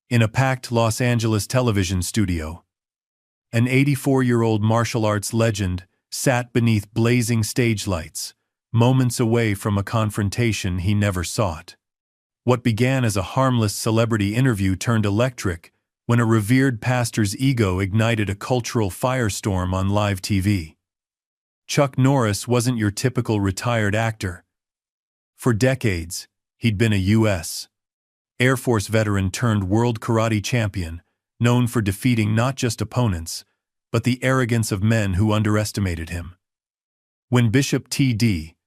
In a packed Los Angeles television studio, an 84-year-old martial arts legend sat beneath blazing stage lights, moments away from a confrontation he never sought. What began as a harmless celebrity interview turned electric when a revered pastor's ego ignited a cultural firestorm on live TV. Chuck Norris wasn't your typical retired actor. For decades, he'd been a U.S. Air Force veteran turned world karate champion, known for defeating not just opponents, but the arrogance of men who underestimated him. When Bishop T.D.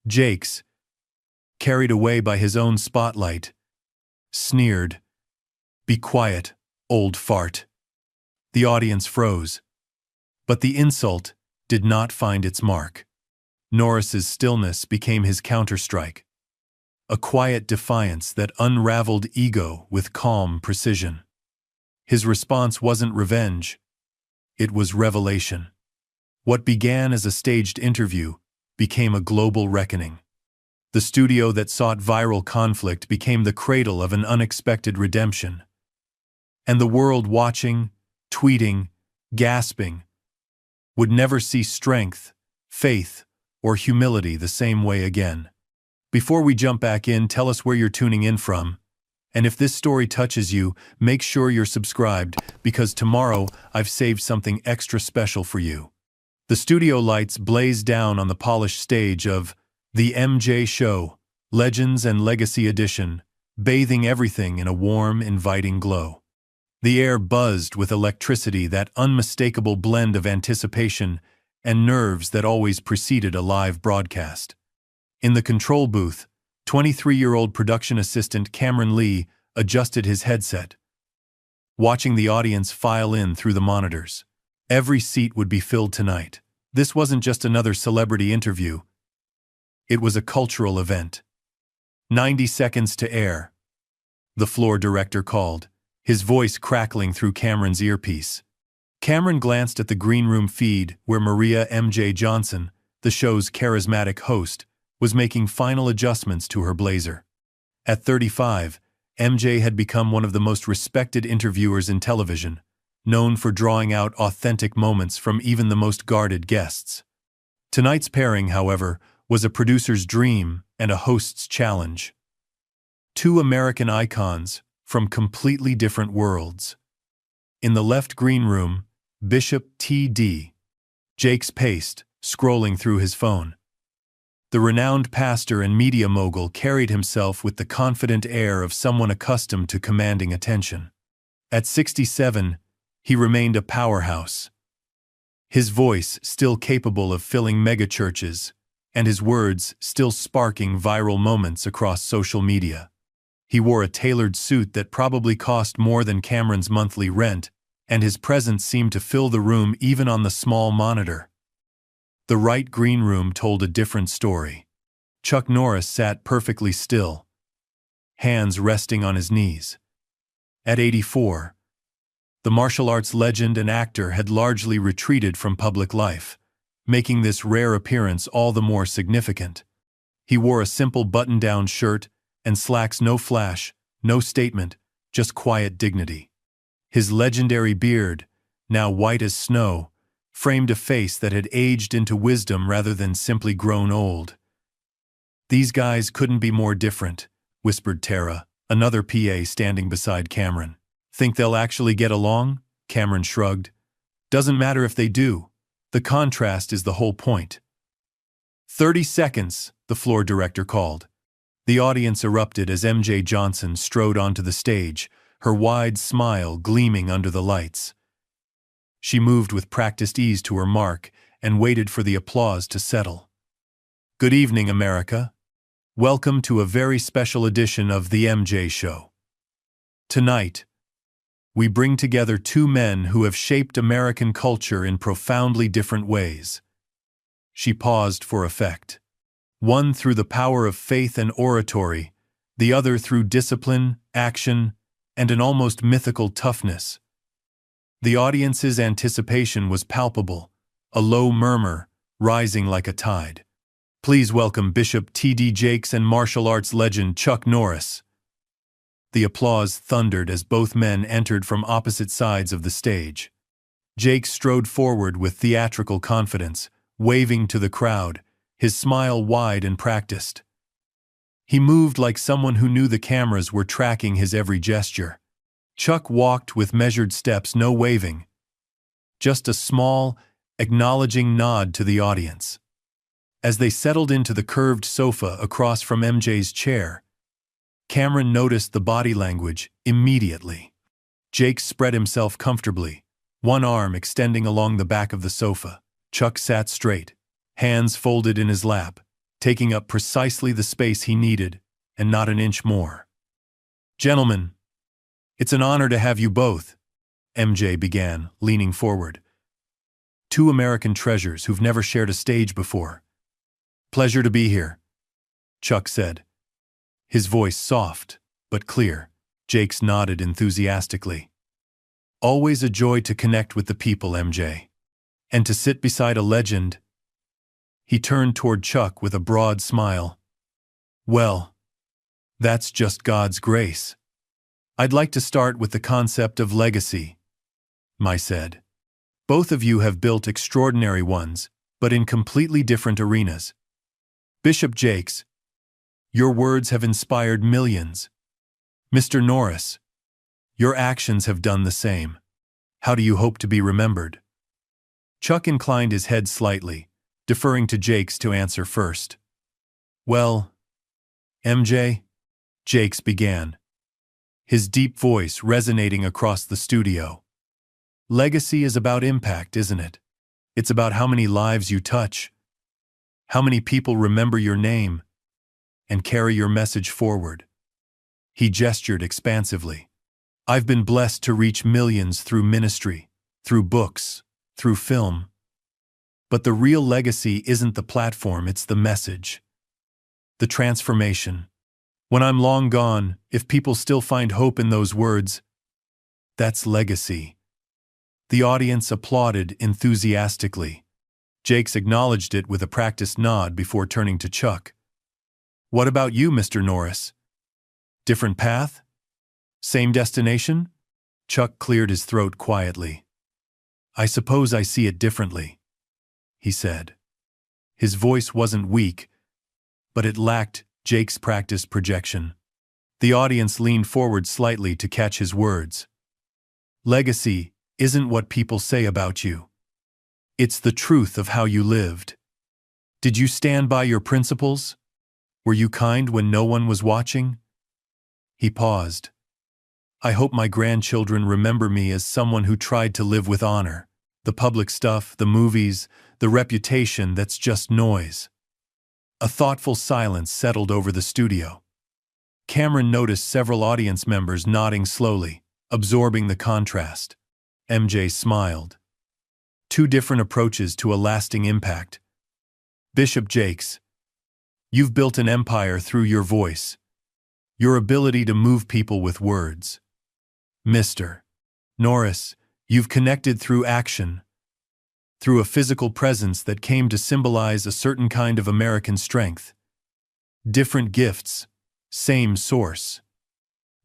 Jakes, carried away by his own spotlight, sneered, "Be quiet, old fart," the audience froze. But the insult did not find its mark. Norris's stillness became his counterstrike, a quiet defiance that unraveled ego with calm precision. His response wasn't revenge, it was revelation. What began as a staged interview became a global reckoning. The studio that sought viral conflict became the cradle of an unexpected redemption. And the world watching, tweeting, gasping, would never see strength, faith, or humility the same way again. Before we jump back in, tell us where you're tuning in from. And if this story touches you, make sure you're subscribed, because tomorrow I've saved something extra special for you. The studio lights blaze down on the polished stage of The MJ Show, Legends and Legacy Edition, bathing everything in a warm, inviting glow. The air buzzed with electricity, that unmistakable blend of anticipation and nerves that always preceded a live broadcast. In the control booth, 23-year-old production assistant Cameron Lee adjusted his headset, watching the audience file in through the monitors. Every seat would be filled tonight. This wasn't just another celebrity interview. It was a cultural event. 90 seconds to air, the floor director called, his voice crackling through Cameron's earpiece. Cameron glanced at the green room feed where Maria M.J. Johnson, the show's charismatic host, was making final adjustments to her blazer. At 35, MJ had become one of the most respected interviewers in television, known for drawing out authentic moments from even the most guarded guests. Tonight's pairing, however, was a producer's dream and a host's challenge. Two American icons from completely different worlds. In the left green room, Bishop T.D. Jakes paced, scrolling through his phone. The renowned pastor and media mogul carried himself with the confident air of someone accustomed to commanding attention. At 67, he remained a powerhouse. His voice still capable of filling megachurches, and his words still sparking viral moments across social media. He wore a tailored suit that probably cost more than Cameron's monthly rent, and his presence seemed to fill the room even on the small monitor. The right green room told a different story. Chuck Norris sat perfectly still, hands resting on his knees. At 84, the martial arts legend and actor had largely retreated from public life, making this rare appearance all the more significant. He wore a simple button-down shirt and slacks, no flash, no statement, just quiet dignity. His legendary beard, now white as snow, framed a face that had aged into wisdom rather than simply grown old. "These guys couldn't be more different," whispered Tara, another PA standing beside Cameron. "Think they'll actually get along?" Cameron shrugged. "Doesn't matter if they do. The contrast is the whole point." 30 seconds, the floor director called. The audience erupted as MJ Johnson strode onto the stage, her wide smile gleaming under the lights. She moved with practiced ease to her mark and waited for the applause to settle. "Good evening, America. Welcome to a very special edition of The MJ Show. Tonight, we bring together two men who have shaped American culture in profoundly different ways." She paused for effect. One through the power of faith and oratory, the other through discipline, action, and an almost mythical toughness. The audience's anticipation was palpable, a low murmur rising like a tide. "Please welcome Bishop T.D. Jakes and martial arts legend Chuck Norris." The applause thundered as both men entered from opposite sides of the stage. Jake strode forward with theatrical confidence, waving to the crowd, his smile wide and practiced. He moved like someone who knew the cameras were tracking his every gesture. Chuck walked with measured steps, no waving. Just a small, acknowledging nod to the audience. As they settled into the curved sofa across from MJ's chair, Cameron noticed the body language immediately. Jake spread himself comfortably, one arm extending along the back of the sofa. Chuck sat straight, hands folded in his lap, taking up precisely the space he needed, and not an inch more. "Gentlemen, it's an honor to have you both," MJ began, leaning forward. "Two American treasures who've never shared a stage before. Pleasure to be here," Chuck said. His voice soft, but clear. Jake's nodded enthusiastically. "Always a joy to connect with the people, MJ. And to sit beside a legend." He turned toward Chuck with a broad smile. "Well, that's just God's grace. I'd like to start with the concept of legacy," I said. "Both of you have built extraordinary ones, but in completely different arenas. Bishop Jakes, your words have inspired millions. Mr. Norris, your actions have done the same. How do you hope to be remembered?" Chuck inclined his head slightly, deferring to Jakes to answer first. "Well, MJ," Jakes began, his deep voice resonating across the studio. "Legacy is about impact, isn't it? It's about how many lives you touch, how many people remember your name, and carry your message forward." He gestured expansively. "I've been blessed to reach millions through ministry, through books, through film. But the real legacy isn't the platform, it's the message. The transformation. When I'm long gone, if people still find hope in those words, that's legacy." The audience applauded enthusiastically. Jakes acknowledged it with a practiced nod before turning to Chuck. "What about you, Mr. Norris? Different path? Same destination?" Chuck cleared his throat quietly. "I suppose I see it differently," he said. His voice wasn't weak, but it lacked Jake's practiced projection. The audience leaned forward slightly to catch his words. "Legacy isn't what people say about you. It's the truth of how you lived. Did you stand by your principles? Were you kind when no one was watching?" He paused. "I hope my grandchildren remember me as someone who tried to live with honor. The public stuff, the movies, the reputation, that's just noise." A thoughtful silence settled over the studio. Cameron noticed several audience members nodding slowly, absorbing the contrast. MJ smiled. "Two different approaches to a lasting impact. Bishop Jakes, you've built an empire through your voice, your ability to move people with words. Mr. Norris, you've connected through action, through a physical presence that came to symbolize a certain kind of American strength. Different gifts, same source."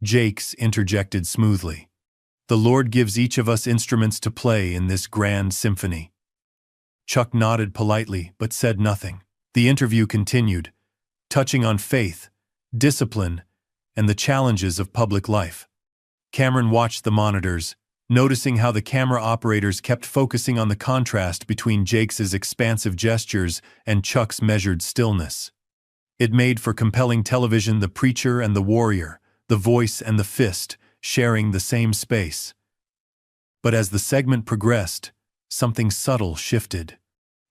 Jakes interjected smoothly. "The Lord gives each of us instruments to play in this grand symphony." Chuck nodded politely but said nothing. The interview continued, touching on faith, discipline, and the challenges of public life. Cameron watched the monitors, noticing how the camera operators kept focusing on the contrast between Jakes's expansive gestures and Chuck's measured stillness. It made for compelling television, the preacher and the warrior, the voice and the fist, sharing the same space. But as the segment progressed, something subtle shifted.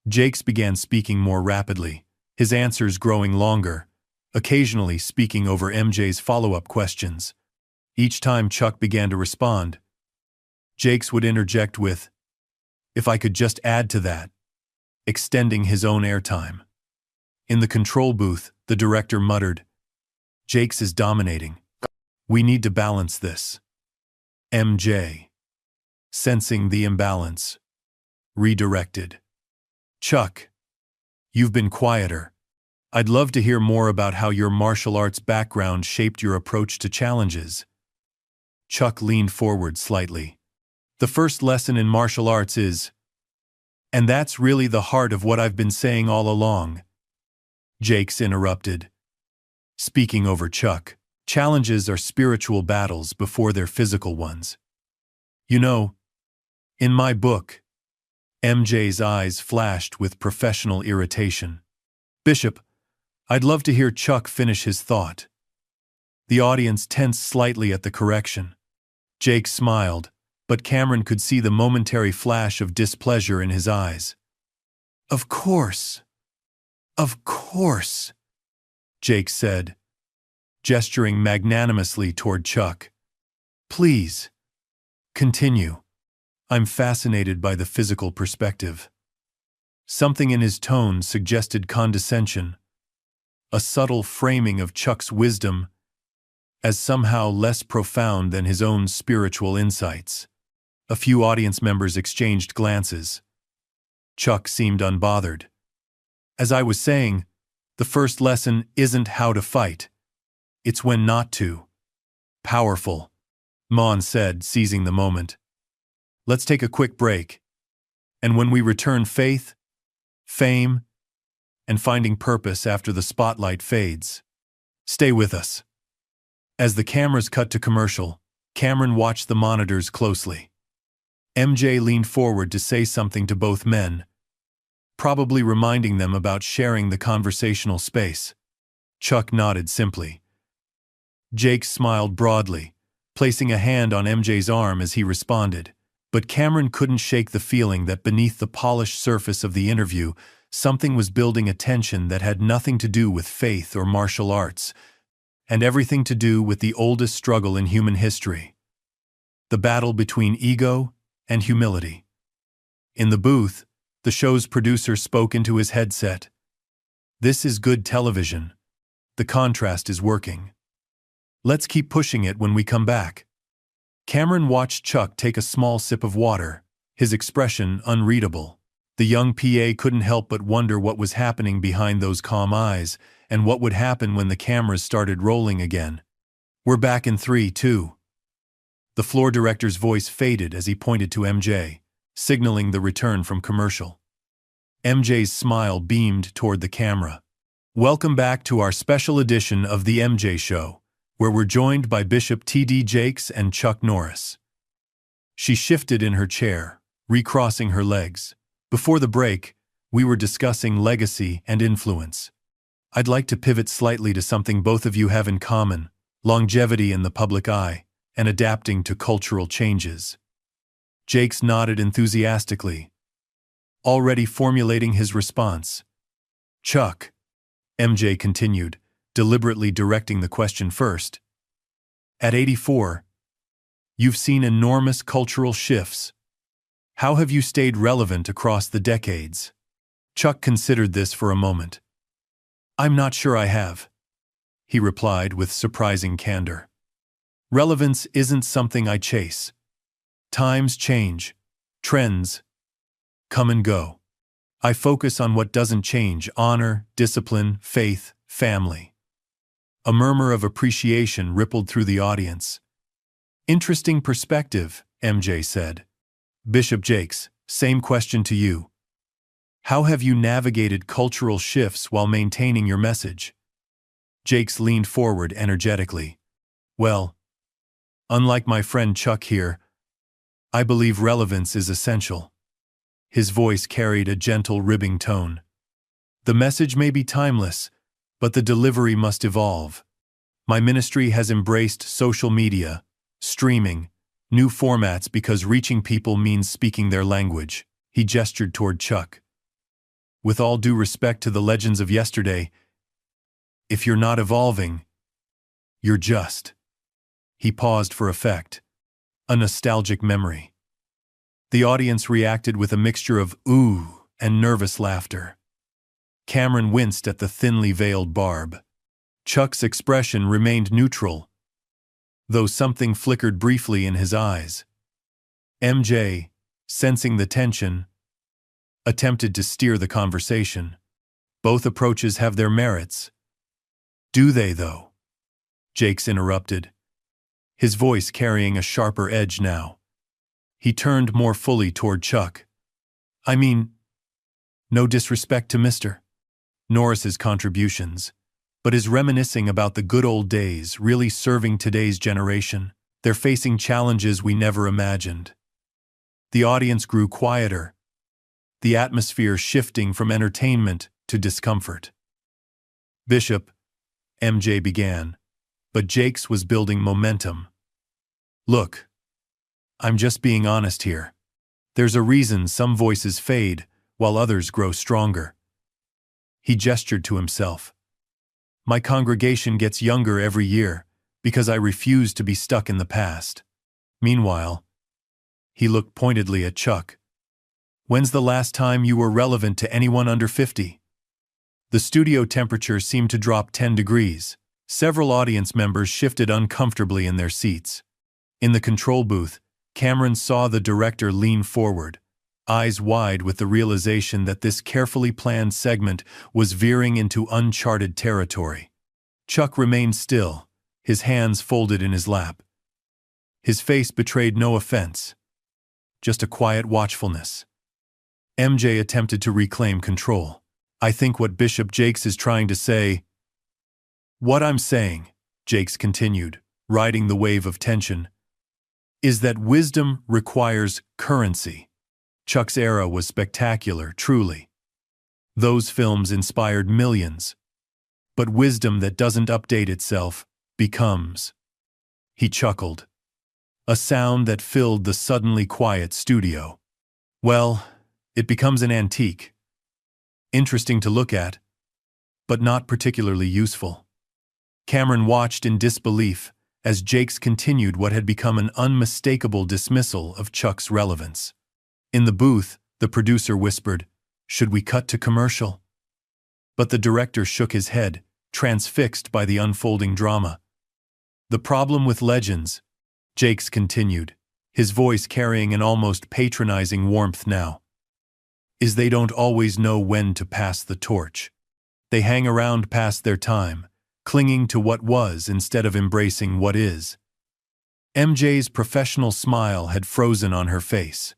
Jakes began speaking more rapidly, his answers growing longer, occasionally speaking over MJ's follow-up questions. Each time Chuck began to respond, Jakes would interject with, "If I could just add to that," extending his own airtime. In the control booth, the director muttered, "Jakes is dominating. We need to balance this." MJ, sensing the imbalance, redirected. "Chuck, you've been quieter. I'd love to hear more about how your martial arts background shaped your approach to challenges." Chuck leaned forward slightly. The first lesson in martial arts is, and that's really the heart of what I've been saying all along. Jakes interrupted, speaking over Chuck. Challenges are spiritual battles before they're physical ones. You know, in my book, MJ's eyes flashed with professional irritation. Bishop, I'd love to hear Chuck finish his thought. The audience tensed slightly at the correction. Jake smiled, but Cameron could see the momentary flash of displeasure in his eyes. Of course, Jake said, gesturing magnanimously toward Chuck. Please, continue. I'm fascinated by the physical perspective. Something in his tone suggested condescension, a subtle framing of Chuck's wisdom as somehow less profound than his own spiritual insights. A few audience members exchanged glances. Chuck seemed unbothered. As I was saying, the first lesson isn't how to fight. It's when not to. Powerful, Mon said, seizing the moment. Let's take a quick break. And when we return, faith, fame, and finding purpose after the spotlight fades. Stay with us. As the cameras cut to commercial, Cameron watched the monitors closely. MJ leaned forward to say something to both men, probably reminding them about sharing the conversational space. Chuck nodded simply. Jake smiled broadly, placing a hand on MJ's arm as he responded, but Cameron couldn't shake the feeling that beneath the polished surface of the interview, something was building a tension that had nothing to do with faith or martial arts, and everything to do with the oldest struggle in human history: the battle between ego and humility. In the booth, the show's producer spoke into his headset. This is good television. The contrast is working. Let's keep pushing it when we come back. Cameron watched Chuck take a small sip of water, his expression unreadable. The young PA couldn't help but wonder what was happening behind those calm eyes, and what would happen when the cameras started rolling again. We're back in 3, 2. The floor director's voice faded as he pointed to MJ, signaling the return from commercial. MJ's smile beamed toward the camera. Welcome back to our special edition of The MJ Show, where we're joined by Bishop T.D. Jakes and Chuck Norris. She shifted in her chair, recrossing her legs. Before the break, we were discussing legacy and influence. I'd like to pivot slightly to something both of you have in common: longevity in the public eye and adapting to cultural changes. Jakes nodded enthusiastically, already formulating his response. Chuck, MJ continued, deliberately directing the question first. At 84, you've seen enormous cultural shifts. How have you stayed relevant across the decades? Chuck considered this for a moment. I'm not sure I have, he replied with surprising candor. Relevance isn't something I chase. Times change. Trends come and go. I focus on what doesn't change: honor, discipline, faith, family. A murmur of appreciation rippled through the audience. Interesting perspective, MJ said. Bishop Jakes, same question to you. How have you navigated cultural shifts while maintaining your message? Jakes leaned forward energetically. Well, unlike my friend Chuck here, I believe relevance is essential. His voice carried a gentle ribbing tone. The message may be timeless, but the delivery must evolve. My ministry has embraced social media, streaming, new formats because reaching people means speaking their language. He gestured toward Chuck. With all due respect to the legends of yesterday, if you're not evolving, you're just. He paused for effect, a nostalgic memory. The audience reacted with a mixture of ooh and nervous laughter. Cameron winced at the thinly veiled barb. Chuck's expression remained neutral, though something flickered briefly in his eyes. MJ, sensing the tension, attempted to steer the conversation. Both approaches have their merits. Do they, though? Jakes interrupted, his voice carrying a sharper edge now. He turned more fully toward Chuck. I mean, no disrespect to Mr. Norris's contributions, but is reminiscing about the good old days really serving today's generation? They're facing challenges we never imagined. The audience grew quieter, the atmosphere shifting from entertainment to discomfort. Bishop, MJ began, but Jakes was building momentum. Look, I'm just being honest here. There's a reason some voices fade while others grow stronger. He gestured to himself. My congregation gets younger every year because I refuse to be stuck in the past. Meanwhile, he looked pointedly at Chuck. When's the last time you were relevant to anyone under 50? The studio temperature seemed to drop 10 degrees. Several audience members shifted uncomfortably in their seats. In the control booth, Cameron saw the director lean forward, eyes wide with the realization that this carefully planned segment was veering into uncharted territory. Chuck remained still, his hands folded in his lap. His face betrayed no offense, just a quiet watchfulness. MJ attempted to reclaim control. I think what Bishop Jakes is trying to say— What I'm saying, Jakes continued, riding the wave of tension, is that wisdom requires currency. Chuck's era was spectacular, truly. Those films inspired millions. But wisdom that doesn't update itself becomes— He chuckled. A sound that filled the suddenly quiet studio. Well, it becomes an antique. Interesting to look at, but not particularly useful. Cameron watched in disbelief as Jakes continued what had become an unmistakable dismissal of Chuck's relevance. In the booth, the producer whispered, "Should we cut to commercial?" But the director shook his head, transfixed by the unfolding drama. The problem with legends, Jakes continued, his voice carrying an almost patronizing warmth now, is they don't always know when to pass the torch. They hang around past their time, clinging to what was instead of embracing what is. MJ's professional smile had frozen on her face.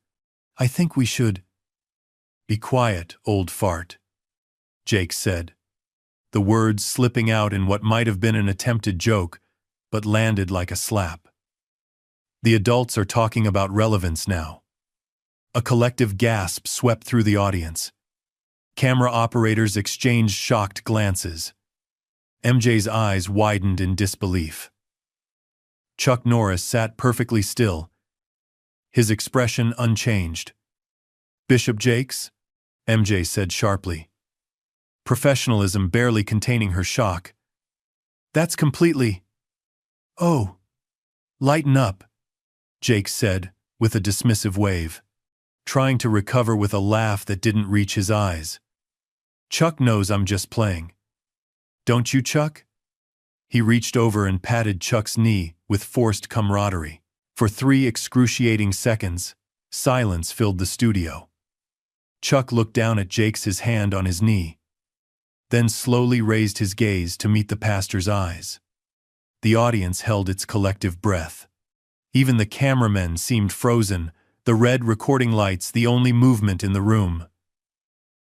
I think we should— Be quiet, old fart, Jakes said, the words slipping out in what might have been an attempted joke, but landed like a slap. The adults are talking about relevance now. A collective gasp swept through the audience. Camera operators exchanged shocked glances. MJ's eyes widened in disbelief. Chuck Norris sat perfectly still, his expression unchanged. Bishop Jakes? MJ said sharply, professionalism barely containing her shock. That's completely— Oh, lighten up, Jakes said, with a dismissive wave, trying to recover with a laugh that didn't reach his eyes. Chuck knows I'm just playing. Don't you, Chuck? He reached over and patted Chuck's knee with forced camaraderie. For 3 excruciating seconds, silence filled the studio. Chuck looked down at Jakes' hand on his knee, then slowly raised his gaze to meet the pastor's eyes. The audience held its collective breath. Even the cameramen seemed frozen, the red recording lights the only movement in the room.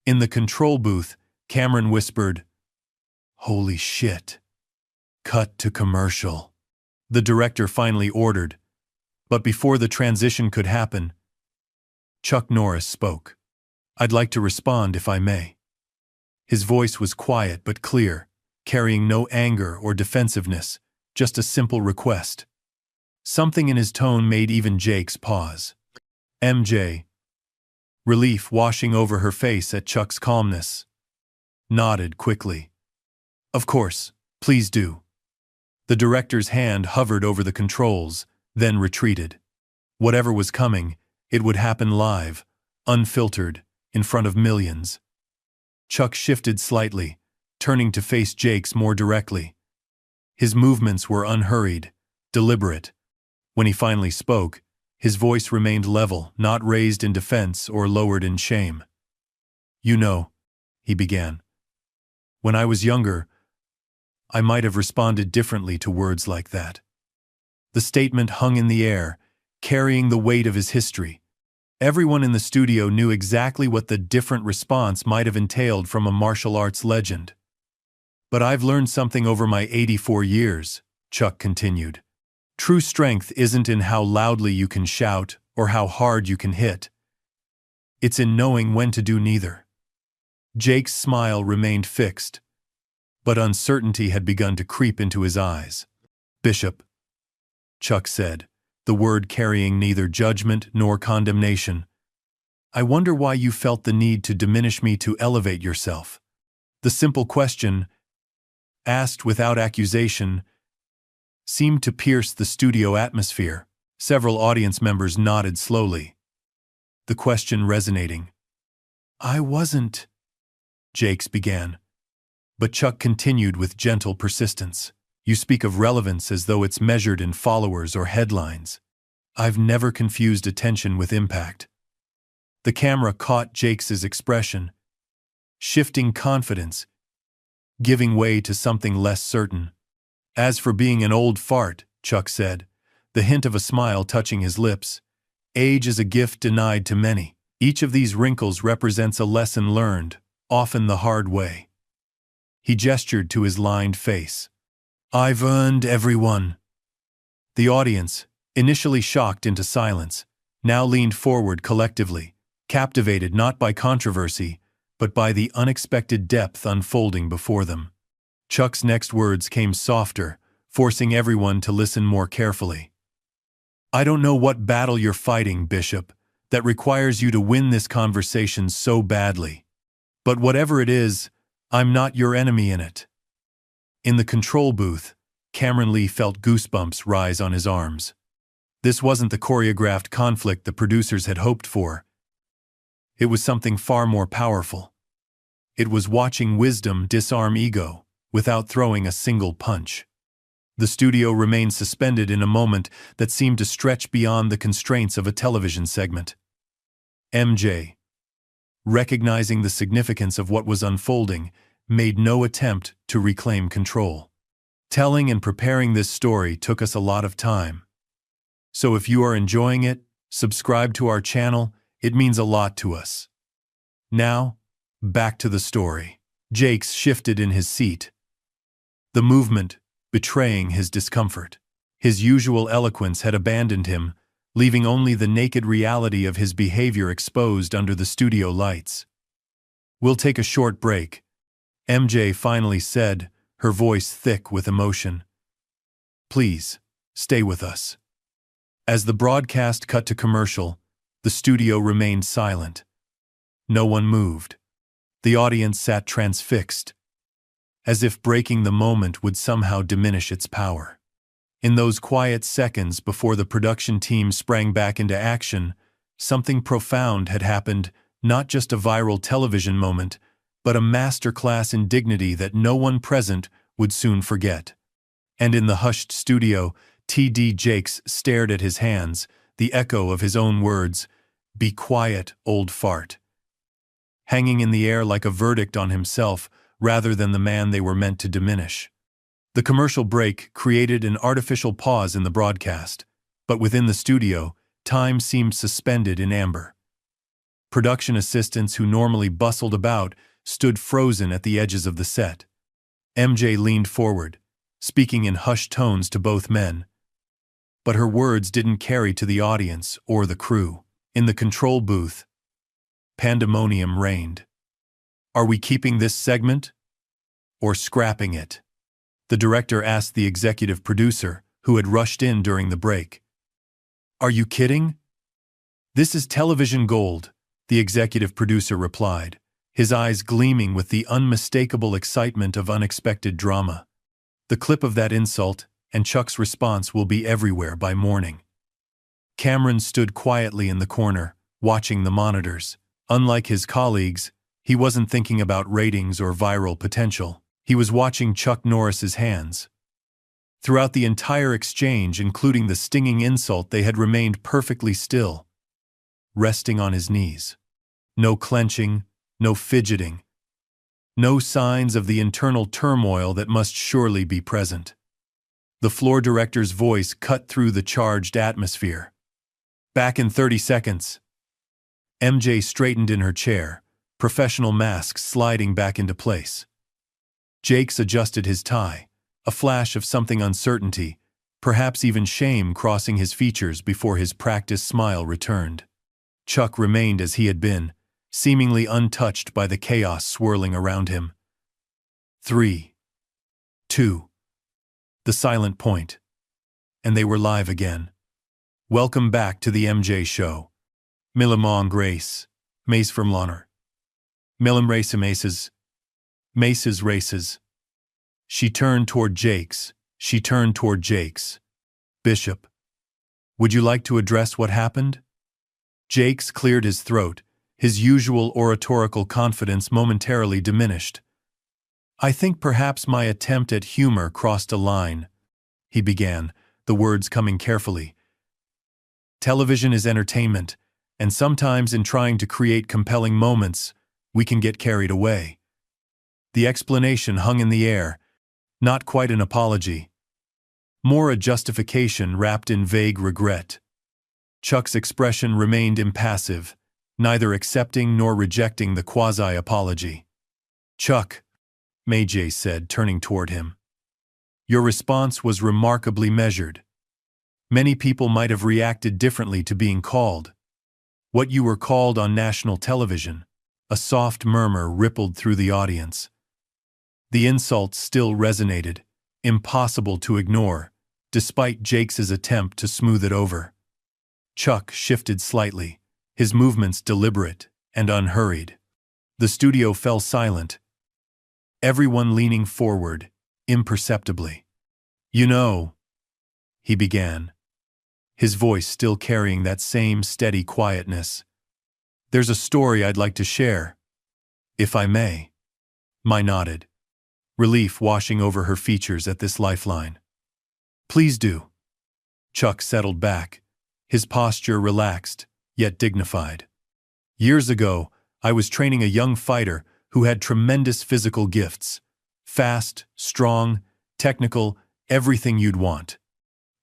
In the control booth, Cameron whispered, "Holy shit. Cut to commercial." The director finally ordered, but before the transition could happen, Chuck Norris spoke. "I'd like to respond if I may." His voice was quiet but clear, carrying no anger or defensiveness, just a simple request. Something in his tone made even Jakes pause. MJ, relief washing over her face at Chuck's calmness, nodded quickly. "Of course, please do." The director's hand hovered over the controls, then retreated. Whatever was coming, it would happen live, unfiltered, in front of millions. Chuck shifted slightly, turning to face Jakes more directly. His movements were unhurried, deliberate. When he finally spoke, his voice remained level, not raised in defense or lowered in shame. "You know," he began, "when I was younger, I might have responded differently to words like that. The statement hung in the air, carrying the weight of his history. Everyone in the studio knew exactly what the different response might have entailed from a martial arts legend. "But I've learned something over my 84 years, Chuck continued. "True strength isn't in how loudly you can shout or how hard you can hit. It's in knowing when to do neither." Jake's smile remained fixed, but uncertainty had begun to creep into his eyes. "Bishop," Chuck said, the word carrying neither judgment nor condemnation, "I wonder why you felt the need to diminish me to elevate yourself." The simple question, asked without accusation, seemed to pierce the studio atmosphere. Several audience members nodded slowly, the question resonating. "I wasn't," Jakes began. But Chuck continued with gentle persistence. "You speak of relevance as though it's measured in followers or headlines. I've never confused attention with impact." The camera caught Jakes's expression, shifting confidence, giving way to something less certain. "As for being an old fart," Chuck said, the hint of a smile touching his lips, "age is a gift denied to many. Each of these wrinkles represents a lesson learned, often the hard way." He gestured to his lined face. "I've earned every one." The audience, initially shocked into silence, now leaned forward collectively, captivated not by controversy, but by the unexpected depth unfolding before them. Chuck's next words came softer, forcing everyone to listen more carefully. "I don't know what battle you're fighting, Bishop, that requires you to win this conversation so badly. But whatever it is, I'm not your enemy in it." In the control booth, Cameron Lee felt goosebumps rise on his arms. This wasn't the choreographed conflict the producers had hoped for. It was something far more powerful. It was watching wisdom disarm ego, without throwing a single punch. The studio remained suspended in a moment that seemed to stretch beyond the constraints of a television segment. MJ, recognizing the significance of what was unfolding, made no attempt to reclaim control. "Telling and preparing this story took us a lot of time. So if you are enjoying it, subscribe to our channel, it means a lot to us. Now, back to the story." Jakes shifted in his seat, the movement betraying his discomfort. His usual eloquence had abandoned him, leaving only the naked reality of his behavior exposed under the studio lights. "We'll take a short break," MJ finally said, her voice thick with emotion. "Please, stay with us." As the broadcast cut to commercial, the studio remained silent. No one moved. The audience sat transfixed, as if breaking the moment would somehow diminish its power. In those quiet seconds before the production team sprang back into action, something profound had happened, not just a viral television moment, but a masterclass in dignity that no one present would soon forget. And in the hushed studio, T.D. Jakes stared at his hands, the echo of his own words, "Be quiet, old fart," hanging in the air like a verdict on himself rather than the man they were meant to diminish. The commercial break created an artificial pause in the broadcast, but within the studio, time seemed suspended in amber. Production assistants who normally bustled about stood frozen at the edges of the set. MJ leaned forward, speaking in hushed tones to both men. But her words didn't carry to the audience or the crew. In the control booth, pandemonium reigned. "Are we keeping this segment or scrapping it?" The director asked the executive producer, who had rushed in during the break. "Are you kidding? This is television gold," the executive producer replied, his eyes gleaming with the unmistakable excitement of unexpected drama. "The clip of that insult and Chuck's response will be everywhere by morning." Cameron stood quietly in the corner, watching the monitors. Unlike his colleagues, he wasn't thinking about ratings or viral potential. He was watching Chuck Norris's hands. Throughout the entire exchange, including the stinging insult, they had remained perfectly still, resting on his knees. No clenching, no fidgeting, no signs of the internal turmoil that must surely be present. The floor director's voice cut through the charged atmosphere. Back in 30 seconds. MJ straightened in her chair, professional mask sliding back into place. Jakes adjusted his tie, a flash of something uncertainty, perhaps even shame crossing his features before his practiced smile returned. Chuck remained as he had been, seemingly untouched by the chaos swirling around him. 3, 2. The silent point. And they were live again. Welcome back to the MJ show. Millimong Grace, Mace from Loner. Millim Race Maces. Maces Races. She turned toward Jakes. Bishop. Would you like to address what happened? Jakes cleared his throat, his usual oratorical confidence momentarily diminished. I think perhaps my attempt at humor crossed a line, he began, the words coming carefully. Television is entertainment, and sometimes in trying to create compelling moments, we can get carried away. The explanation hung in the air, not quite an apology. More a justification wrapped in vague regret. Chuck's expression remained impassive, neither accepting nor rejecting the quasi-apology. Chuck, May said, turning toward him. Your response was remarkably measured. Many people might have reacted differently to being called. What you were called on national television. A soft murmur rippled through the audience. The insult still resonated, impossible to ignore, despite Jakes' attempt to smooth it over. Chuck shifted slightly, his movements deliberate and unhurried. The studio fell silent, everyone leaning forward, imperceptibly. You know, he began, his voice still carrying that same steady quietness. There's a story I'd like to share, if I may. Mai nodded, relief washing over her features at this lifeline. Please do. Chuck settled back, his posture relaxed, yet dignified. Years ago, I was training a young fighter who had tremendous physical gifts. Fast, strong, technical, everything you'd want.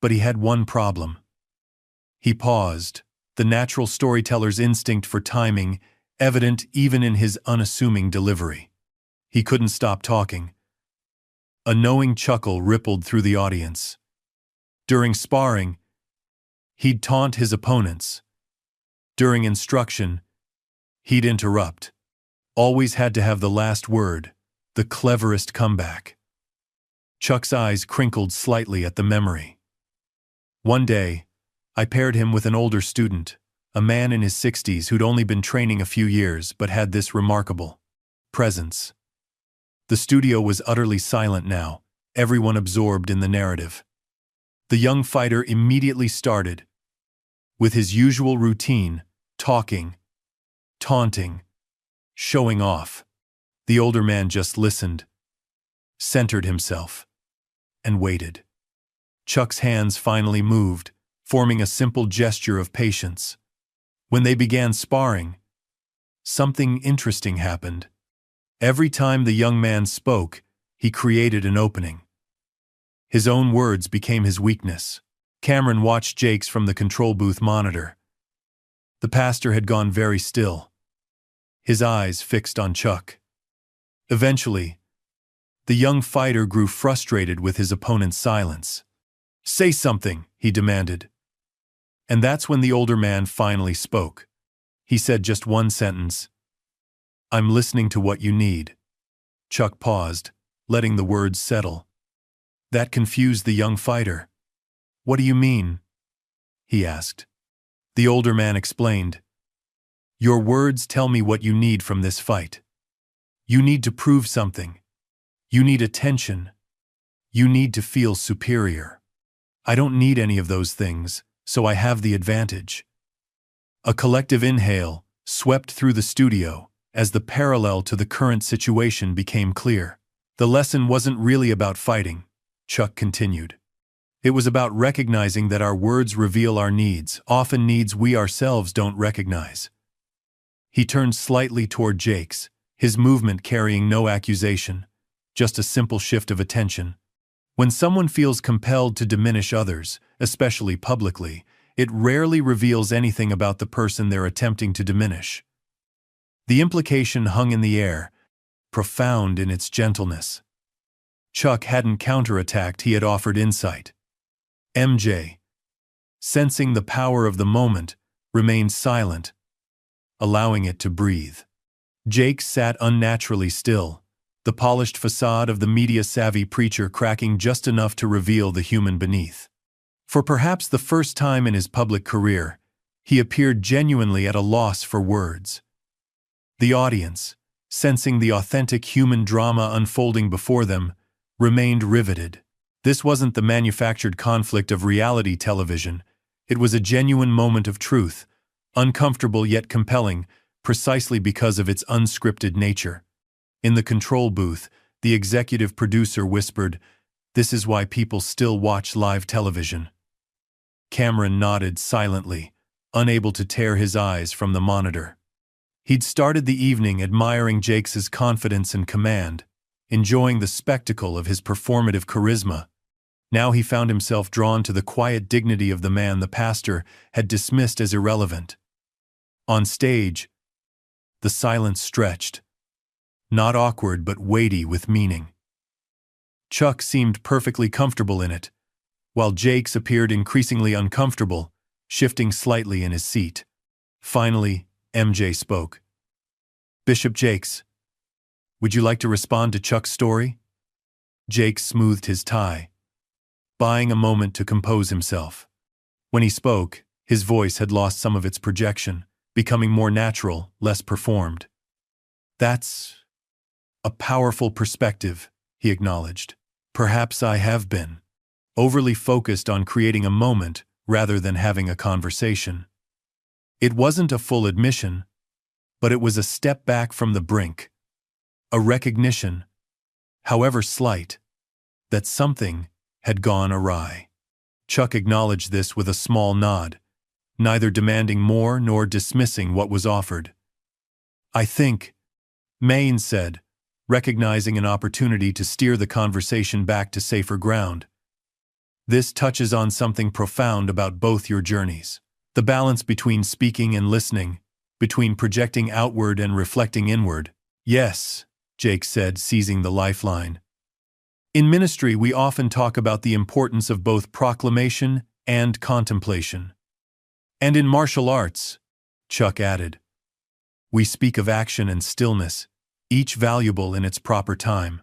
But he had one problem. He paused, the natural storyteller's instinct for timing, evident even in his unassuming delivery. He couldn't stop talking. A knowing chuckle rippled through the audience. During sparring, he'd taunt his opponents. During instruction, he'd interrupt. Always had to have the last word, the cleverest comeback. Chuck's eyes crinkled slightly at the memory. One day, I paired him with an older student, a man in his 60s who'd only been training a few years but had this remarkable presence. The studio was utterly silent now, everyone absorbed in the narrative. The young fighter immediately started, with his usual routine, talking, taunting, showing off. The older man just listened, centered himself, and waited. Chuck's hands finally moved, forming a simple gesture of patience. When they began sparring, something interesting happened. Every time the young man spoke, he created an opening. His own words became his weakness. Cameron watched Jakes from the control booth monitor. The pastor had gone very still, his eyes fixed on Chuck. Eventually, the young fighter grew frustrated with his opponent's silence. Say something, he demanded. And that's when the older man finally spoke. He said just one sentence. I'm listening to what you need. Chuck paused, letting the words settle. That confused the young fighter. What do you mean? He asked. The older man explained. Your words tell me what you need from this fight. You need to prove something. You need attention. You need to feel superior. I don't need any of those things, so I have the advantage. A collective inhale swept through the studio as the parallel to the current situation became clear. The lesson wasn't really about fighting, Chuck continued. It was about recognizing that our words reveal our needs, often needs we ourselves don't recognize. He turned slightly toward Jakes, his movement carrying no accusation, just a simple shift of attention. When someone feels compelled to diminish others, especially publicly, it rarely reveals anything about the person they're attempting to diminish. The implication hung in the air, profound in its gentleness. Chuck hadn't counterattacked, he had offered insight. MJ, sensing the power of the moment, remained silent, allowing it to breathe. Jake sat unnaturally still, the polished facade of the media-savvy preacher cracking just enough to reveal the human beneath. For perhaps the first time in his public career, he appeared genuinely at a loss for words. The audience, sensing the authentic human drama unfolding before them, remained riveted. This wasn't the manufactured conflict of reality television. It was a genuine moment of truth, uncomfortable yet compelling, precisely because of its unscripted nature. In the control booth, the executive producer whispered, "This is why people still watch live television." Cameron nodded silently, unable to tear his eyes from the monitor. He'd started the evening admiring Jake's confidence and command, enjoying the spectacle of his performative charisma. Now he found himself drawn to the quiet dignity of the man the pastor had dismissed as irrelevant. On stage, the silence stretched, not awkward but weighty with meaning. Chuck seemed perfectly comfortable in it, while Jakes appeared increasingly uncomfortable, shifting slightly in his seat. Finally, MJ spoke. "Bishop Jakes, would you like to respond to Chuck's story?" Jakes smoothed his tie, buying a moment to compose himself. When he spoke, his voice had lost some of its projection, becoming more natural, less performed. "That's a powerful perspective," he acknowledged. "Perhaps I have been overly focused on creating a moment rather than having a conversation." It wasn't a full admission, but it was a step back from the brink. A recognition, however slight, that something had gone awry. Chuck acknowledged this with a small nod, neither demanding more nor dismissing what was offered. "I think," Maine said, recognizing an opportunity to steer the conversation back to safer ground, "this touches on something profound about both your journeys. The balance between speaking and listening, between projecting outward and reflecting inward." "Yes," Jake said, seizing the lifeline. "In ministry, we often talk about the importance of both proclamation and contemplation. And in martial arts," Chuck added, "we speak of action and stillness, each valuable in its proper time."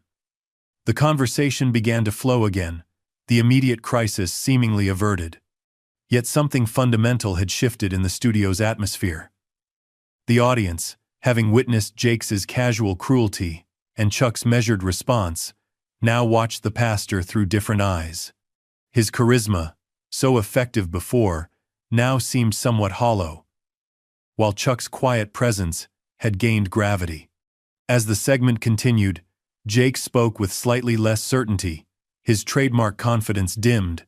The conversation began to flow again, the immediate crisis seemingly averted. Yet something fundamental had shifted in the studio's atmosphere. The audience, having witnessed Jakes' casual cruelty and Chuck's measured response, now watched the pastor through different eyes. His charisma, so effective before, now seemed somewhat hollow, while Chuck's quiet presence had gained gravity. As the segment continued, Jake spoke with slightly less certainty, his trademark confidence dimmed.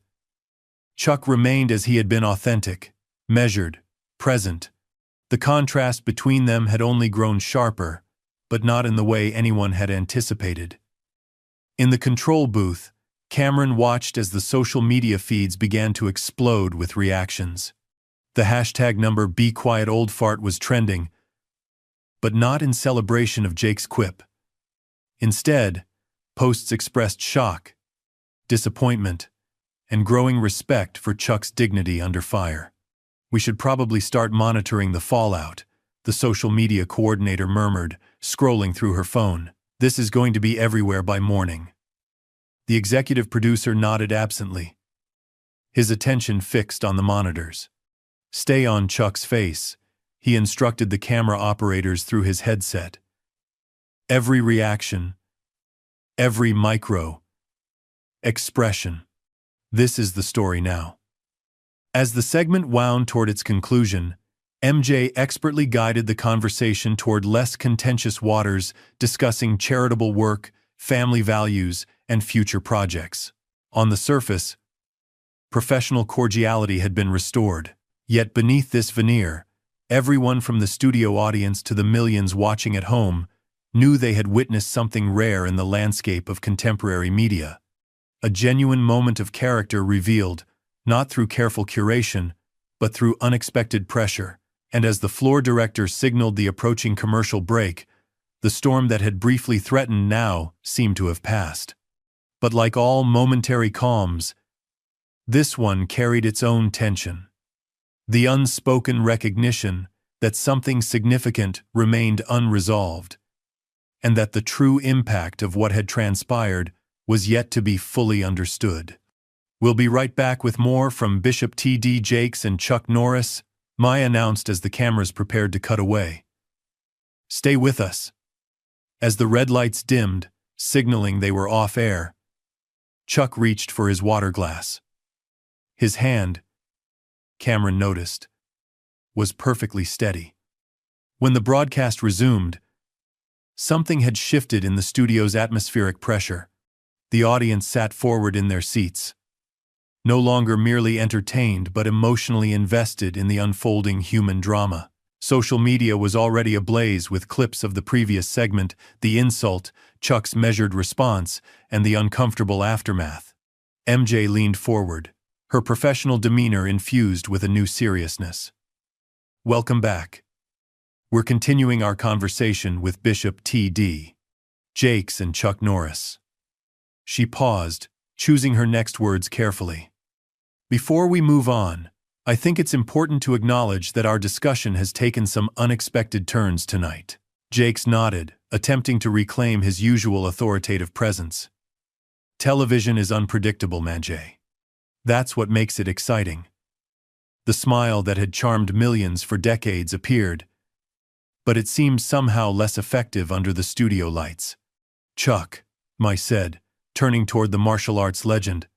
Chuck remained as he had been, authentic, measured, present. The contrast between them had only grown sharper, but not in the way anyone had anticipated. In the control booth, Cameron watched as the social media feeds began to explode with reactions. The hashtag number #BeQuietOldFart was trending, but not in celebration of Jake's quip. Instead, posts expressed shock, disappointment, and growing respect for Chuck's dignity under fire. "We should probably start monitoring the fallout," the social media coordinator murmured, scrolling through her phone. "This is going to be everywhere by morning." The executive producer nodded absently, his attention fixed on the monitors. "Stay on Chuck's face," he instructed the camera operators through his headset. "Every reaction, every micro expression. This is the story now." As the segment wound toward its conclusion, MJ expertly guided the conversation toward less contentious waters, discussing charitable work, family values, and future projects. On the surface, professional cordiality had been restored. Yet beneath this veneer, everyone from the studio audience to the millions watching at home knew they had witnessed something rare in the landscape of contemporary media. A genuine moment of character revealed, not through careful curation, but through unexpected pressure. And as the floor director signaled the approaching commercial break, the storm that had briefly threatened now seemed to have passed. But like all momentary calms, this one carried its own tension. The unspoken recognition that something significant remained unresolved, and that the true impact of what had transpired was yet to be fully understood. We'll be right back with more from Bishop T.D. Jakes and Chuck Norris, Maya announced as the cameras prepared to cut away. Stay with us. As the red lights dimmed, signaling they were off air, Chuck reached for his water glass. His hand, Cameron noticed, was perfectly steady. When the broadcast resumed, something had shifted in the studio's atmospheric pressure. The audience sat forward in their seats, no longer merely entertained but emotionally invested in the unfolding human drama. Social media was already ablaze with clips of the previous segment, the insult, Chuck's measured response, and the uncomfortable aftermath. MJ leaned forward, her professional demeanor infused with a new seriousness. Welcome back. We're continuing our conversation with Bishop T.D. Jakes and Chuck Norris. She paused, choosing her next words carefully. Before we move on, I think it's important to acknowledge that our discussion has taken some unexpected turns tonight. Jakes nodded, attempting to reclaim his usual authoritative presence. Television is unpredictable, Manjay. That's what makes it exciting. The smile that had charmed millions for decades appeared, but it seemed somehow less effective under the studio lights. Chuck, I said, turning toward the martial arts legend,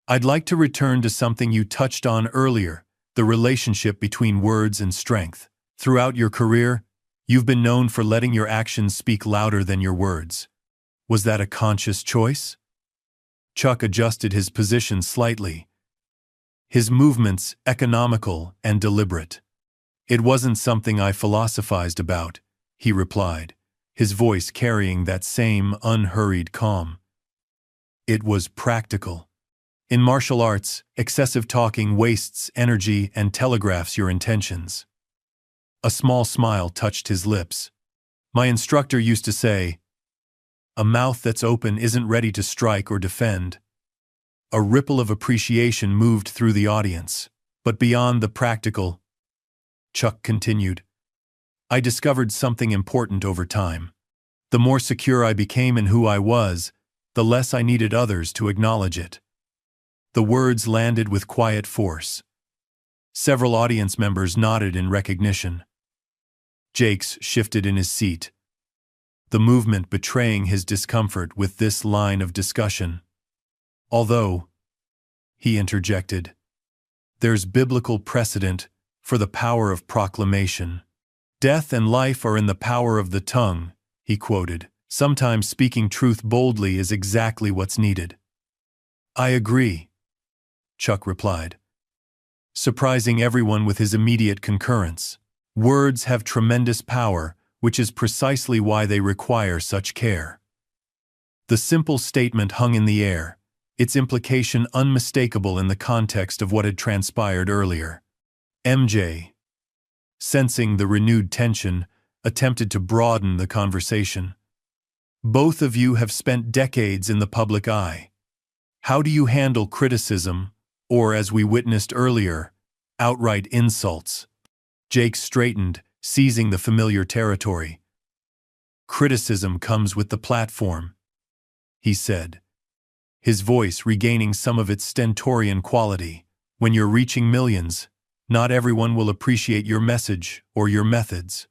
I'd like to return to something you touched on earlier, the relationship between words and strength. Throughout your career, you've been known for letting your actions speak louder than your words. Was that a conscious choice? Chuck adjusted his position slightly, his movements economical and deliberate. It wasn't something I philosophized about, he replied, his voice carrying that same unhurried calm. It was practical. In martial arts, excessive talking wastes energy and telegraphs your intentions. A small smile touched his lips. My instructor used to say, a mouth that's open isn't ready to strike or defend. A ripple of appreciation moved through the audience. But beyond the practical, Chuck continued, I discovered something important over time. The more secure I became in who I was, the less I needed others to acknowledge it. The words landed with quiet force. Several audience members nodded in recognition. Jakes shifted in his seat, the movement betraying his discomfort with this line of discussion. Although, he interjected, there's biblical precedent for the power of proclamation. Death and life are in the power of the tongue, he quoted. Sometimes speaking truth boldly is exactly what's needed. I agree, Chuck replied, surprising everyone with his immediate concurrence. Words have tremendous power, which is precisely why they require such care. The simple statement hung in the air, its implication unmistakable in the context of what had transpired earlier. MJ, sensing the renewed tension, attempted to broaden the conversation. Both of you have spent decades in the public eye. How do you handle criticism, or as we witnessed earlier, outright insults? Jake straightened, seizing the familiar territory. Criticism comes with the platform, he said, his voice regaining some of its stentorian quality. When you're reaching millions, not everyone will appreciate your message or your methods.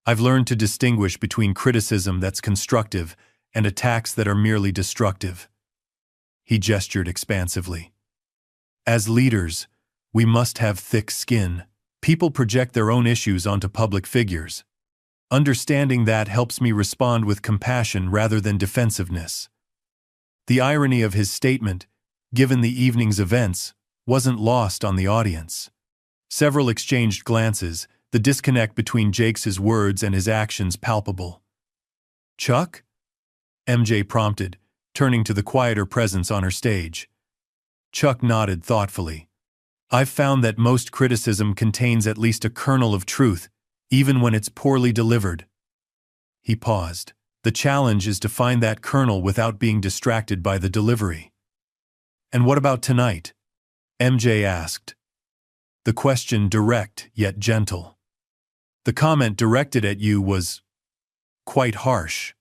I've learned to distinguish between criticism that's constructive and attacks that are merely destructive. He gestured expansively. As leaders, we must have thick skin. People project their own issues onto public figures. Understanding that helps me respond with compassion rather than defensiveness. The irony of his statement, given the evening's events, wasn't lost on the audience. Several exchanged glances, the disconnect between Jakes' words and his actions palpable. Chuck? MJ prompted, turning to the quieter presence on her stage. Chuck nodded thoughtfully. I've found that most criticism contains at least a kernel of truth, even when it's poorly delivered. He paused. The challenge is to find that kernel without being distracted by the delivery. And what about tonight? MJ asked. The question direct yet gentle. The comment directed at you was quite harsh.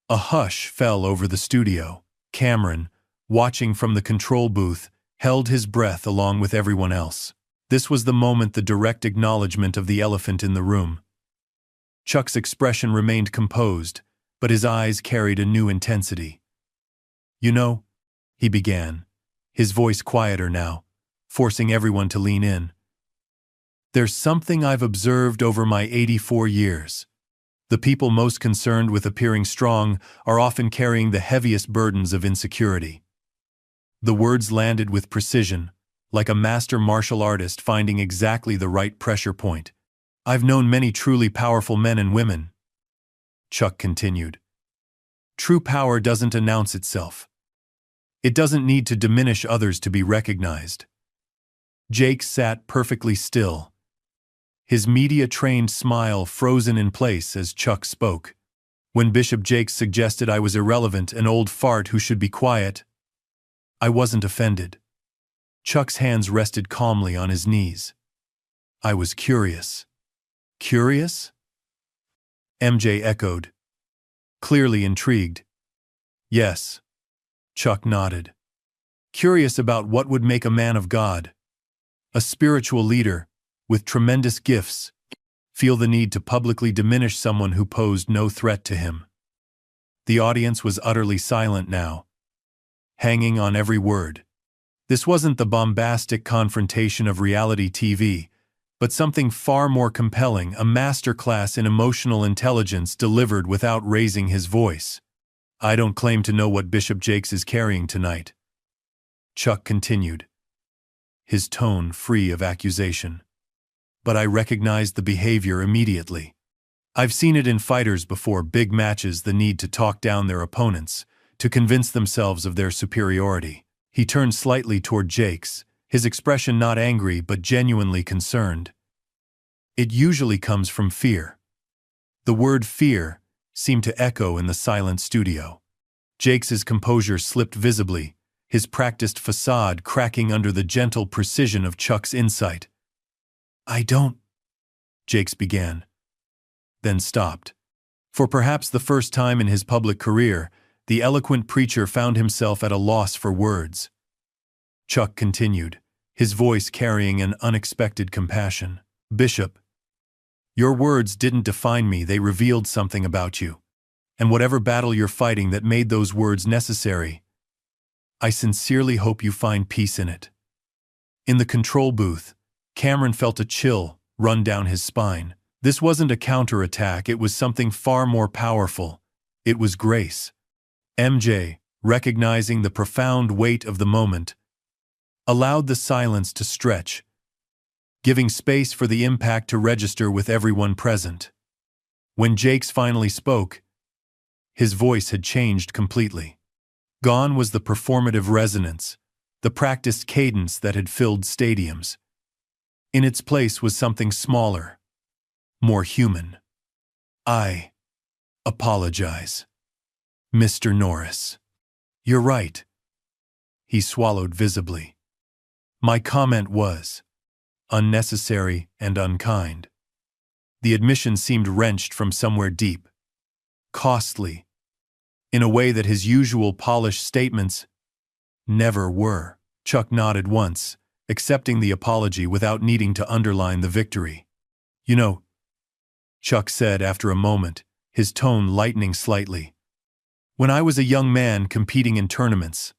A hush fell over the studio. Cameron, watching from the control booth, held his breath along with everyone else. This was the moment, the direct acknowledgement of the elephant in the room. Chuck's expression remained composed, but his eyes carried a new intensity. You know, he began, his voice quieter now, forcing everyone to lean in. There's something I've observed over my 84 years. The people most concerned with appearing strong are often carrying the heaviest burdens of insecurity. The words landed with precision, like a master martial artist finding exactly the right pressure point. I've known many truly powerful men and women. Chuck continued. True power doesn't announce itself. It doesn't need to diminish others to be recognized. Jake sat perfectly still, his media-trained smile frozen in place as Chuck spoke. When Bishop Jakes suggested I was irrelevant, an old fart who should be quiet, I wasn't offended. Chuck's hands rested calmly on his knees. I was curious. Curious? MJ echoed, clearly intrigued. Yes. Chuck nodded. Curious about what would make a man of God, a spiritual leader, with tremendous gifts, feel the need to publicly diminish someone who posed no threat to him. The audience was utterly silent now, hanging on every word. This wasn't the bombastic confrontation of reality TV, but something far more compelling, a masterclass in emotional intelligence delivered without raising his voice. I don't claim to know what Bishop Jakes is carrying tonight. Chuck continued, his tone free of accusation. But I recognized the behavior immediately. I've seen it in fighters before, big matches, the need to talk down their opponents, to convince themselves of their superiority. He turned slightly toward Jakes, his expression not angry but genuinely concerned. It usually comes from fear. The word fear seemed to echo in the silent studio. Jakes's composure slipped visibly, his practiced facade cracking under the gentle precision of Chuck's insight. I don't, Jakes began, then stopped. For perhaps the first time in his public career, the eloquent preacher found himself at a loss for words. Chuck continued, his voice carrying an unexpected compassion. Bishop, your words didn't define me, they revealed something about you. And whatever battle you're fighting that made those words necessary, I sincerely hope you find peace in it. In the control booth, Cameron felt a chill run down his spine. This wasn't a counterattack, it was something far more powerful. It was grace. MJ, recognizing the profound weight of the moment, allowed the silence to stretch, giving space for the impact to register with everyone present. When Jakes finally spoke, his voice had changed completely. Gone was the performative resonance, the practiced cadence that had filled stadiums. In its place was something smaller, more human. I apologize, Mr. Norris. You're right. He swallowed visibly. My comment was unnecessary and unkind. The admission seemed wrenched from somewhere deep, costly, in a way that his usual polished statements never were. Chuck nodded once, accepting the apology without needing to underline the victory. You know, Chuck said after a moment, his tone lightening slightly. When I was a young man competing in tournaments,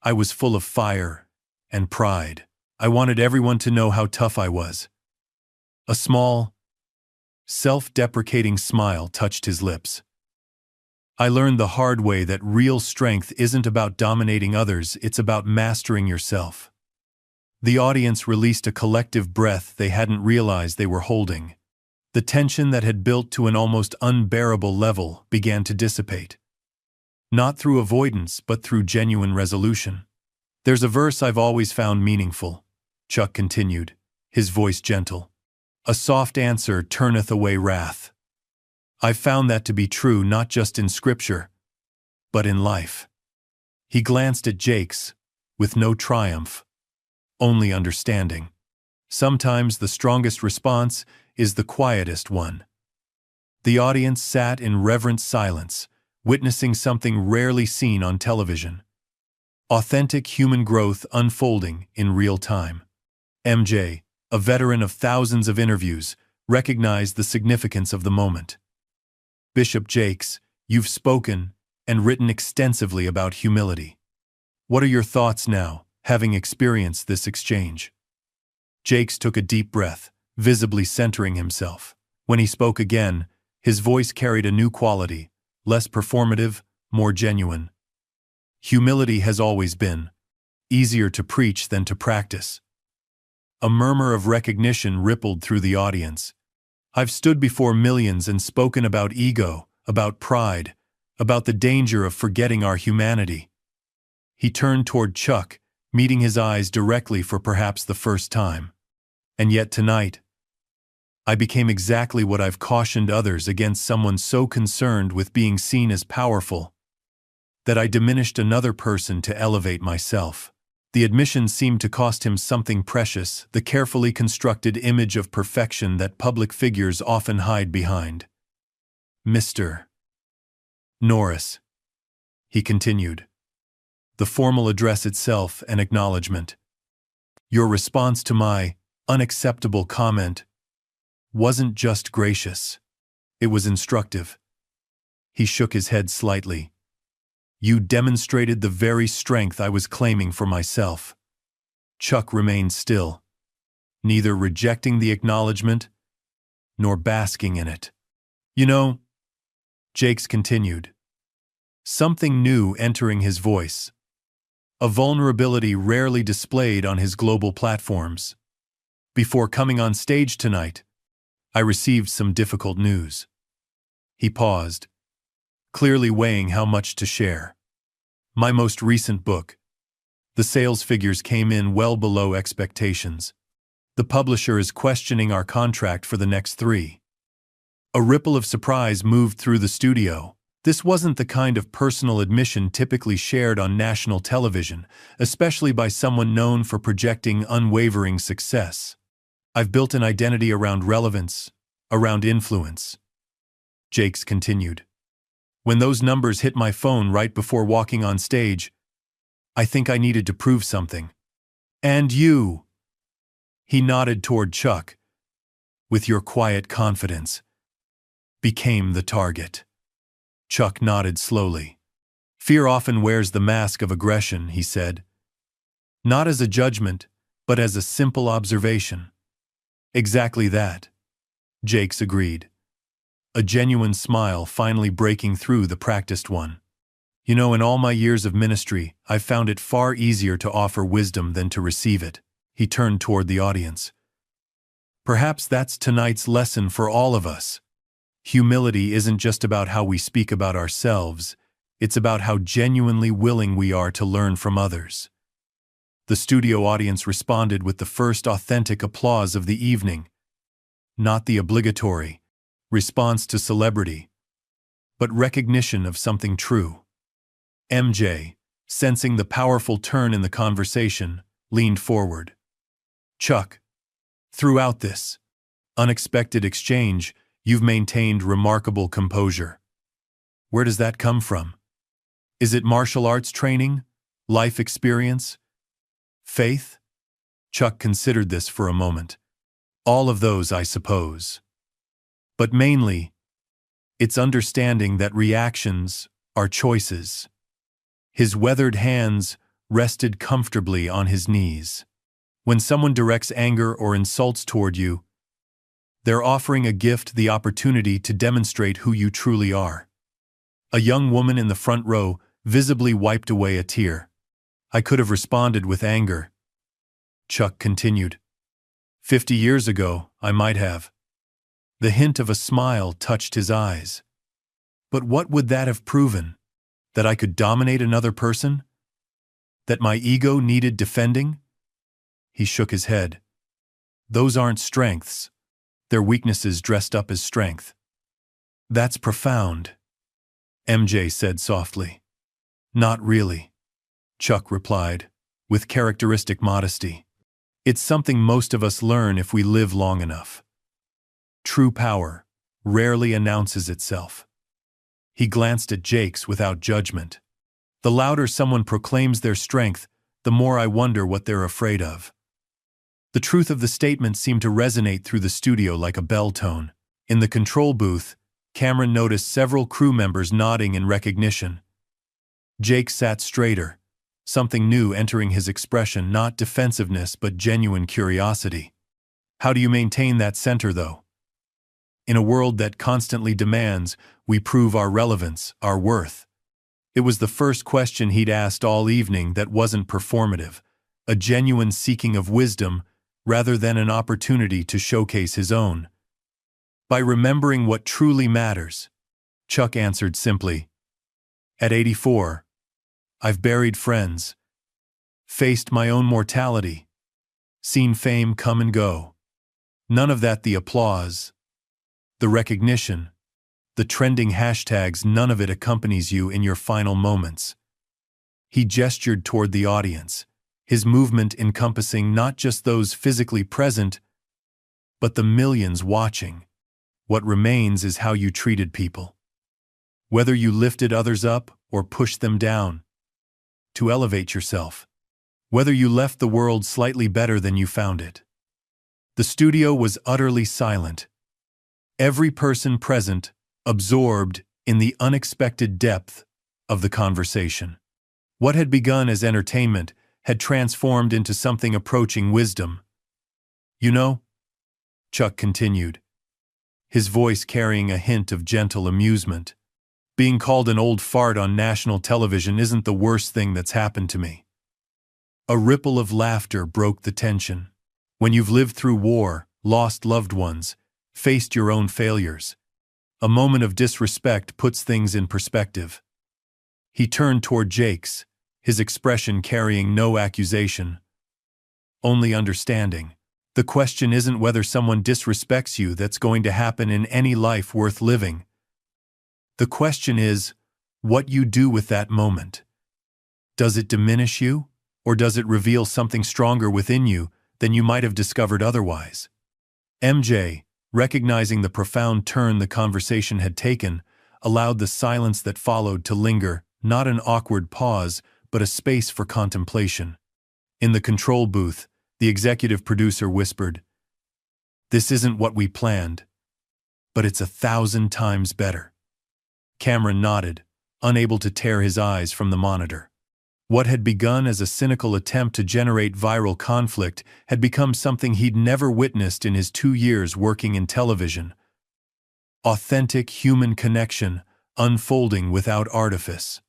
I was full of fire and pride. I wanted everyone to know how tough I was. A small, self-deprecating smile touched his lips. I learned the hard way that real strength isn't about dominating others, it's about mastering yourself. The audience released a collective breath they hadn't realized they were holding. The tension that had built to an almost unbearable level began to dissipate. Not through avoidance, but through genuine resolution. There's a verse I've always found meaningful, Chuck continued, his voice gentle. A soft answer turneth away wrath. I've found that to be true not just in scripture, but in life. He glanced at Jakes, with no triumph, only understanding. Sometimes the strongest response is the quietest one. The audience sat in reverent silence, witnessing something rarely seen on television. Authentic human growth unfolding in real time. MJ, a veteran of thousands of interviews, recognized the significance of the moment. Bishop Jakes, you've spoken and written extensively about humility. What are your thoughts now, having experienced this exchange? Jakes took a deep breath, visibly centering himself. When he spoke again, his voice carried a new quality, less performative, more genuine. Humility has always been easier to preach than to practice. A murmur of recognition rippled through the audience. I've stood before millions and spoken about ego, about pride, about the danger of forgetting our humanity. He turned toward Chuck, meeting his eyes directly for perhaps the first time. And yet tonight, I became exactly what I've cautioned others against, someone so concerned with being seen as powerful that I diminished another person to elevate myself. The admission seemed to cost him something precious, the carefully constructed image of perfection that public figures often hide behind. Mr. Norris, he continued, the formal address itself an acknowledgement. Your response to my unacceptable comment wasn't just gracious. It was instructive. He shook his head slightly. You demonstrated the very strength I was claiming for myself. Chuck remained still, neither rejecting the acknowledgement nor basking in it. You know, Jakes continued, something new entering his voice, a vulnerability rarely displayed on his global platforms. Before coming on stage tonight, I received some difficult news. He paused, clearly weighing how much to share. My most recent book. The sales figures came in well below expectations. The publisher is questioning our contract for the next 3. A ripple of surprise moved through the studio. This wasn't the kind of personal admission typically shared on national television, especially by someone known for projecting unwavering success. I've built an identity around relevance, around influence. Jakes continued. When those numbers hit my phone right before walking on stage, I think I needed to prove something. And you, he nodded toward Chuck, with your quiet confidence, became the target. Chuck nodded slowly. Fear often wears the mask of aggression, he said. Not as a judgment, but as a simple observation. Exactly that, Jakes agreed, a genuine smile finally breaking through the practiced one. You know, in all my years of ministry, I've found it far easier to offer wisdom than to receive it. He turned toward the audience. Perhaps that's tonight's lesson for all of us. Humility isn't just about how we speak about ourselves, it's about how genuinely willing we are to learn from others. The studio audience responded with the first authentic applause of the evening, not the obligatory response to celebrity, but recognition of something true. MJ, sensing the powerful turn in the conversation, leaned forward. Chuck, throughout this unexpected exchange, you've maintained remarkable composure. Where does that come from? Is it martial arts training, life experience, faith? Chuck considered this for a moment. All of those, I suppose. But mainly, it's understanding that reactions are choices. His weathered hands rested comfortably on his knees. When someone directs anger or insults toward you, they're offering a gift, the opportunity to demonstrate who you truly are. A young woman in the front row visibly wiped away a tear. I could have responded with anger. Chuck continued. 50 years ago, I might have. The hint of a smile touched his eyes. But what would that have proven? That I could dominate another person? That my ego needed defending? He shook his head. Those aren't strengths. They're weaknesses dressed up as strength. That's profound, MJ said softly. Not really, Chuck replied, with characteristic modesty. It's something most of us learn if we live long enough. True power rarely announces itself. He glanced at Jakes without judgment. The louder someone proclaims their strength, the more I wonder what they're afraid of. The truth of the statement seemed to resonate through the studio like a bell tone. In the control booth, Cameron noticed several crew members nodding in recognition. Jake sat straighter, something new entering his expression, not defensiveness but genuine curiosity. How do you maintain that center, though? In a world that constantly demands we prove our relevance, our worth. It was the first question he'd asked all evening that wasn't performative, a genuine seeking of wisdom rather than an opportunity to showcase his own. By remembering what truly matters, Chuck answered simply. At 84, I've buried friends, faced my own mortality, seen fame come and go. None of that the applause, the recognition, the trending hashtags, none of it accompanies you in your final moments. He gestured toward the audience, his movement encompassing not just those physically present, but the millions watching. What remains is how you treated people. Whether you lifted others up or pushed them down to elevate yourself. Whether you left the world slightly better than you found it. The studio was utterly silent. Every person present absorbed in the unexpected depth of the conversation. What had begun as entertainment had transformed into something approaching wisdom. You know, Chuck continued, his voice carrying a hint of gentle amusement, being called an old fart on national television isn't the worst thing that's happened to me. A ripple of laughter broke the tension. When you've lived through war, lost loved ones, faced your own failures, a moment of disrespect puts things in perspective. He turned toward Jakes, his expression carrying no accusation, only understanding. The question isn't whether someone disrespects you that's going to happen in any life worth living. The question is, what you do with that moment. Does it diminish you, or does it reveal something stronger within you than you might have discovered otherwise? MJ, recognizing the profound turn the conversation had taken, allowed the silence that followed to linger, not an awkward pause, but a space for contemplation. In the control booth, the executive producer whispered, "This isn't what we planned, but it's 1,000 times better." Cameron nodded, unable to tear his eyes from the monitor. What had begun as a cynical attempt to generate viral conflict had become something he'd never witnessed in his 2 years working in television. Authentic human connection, unfolding without artifice.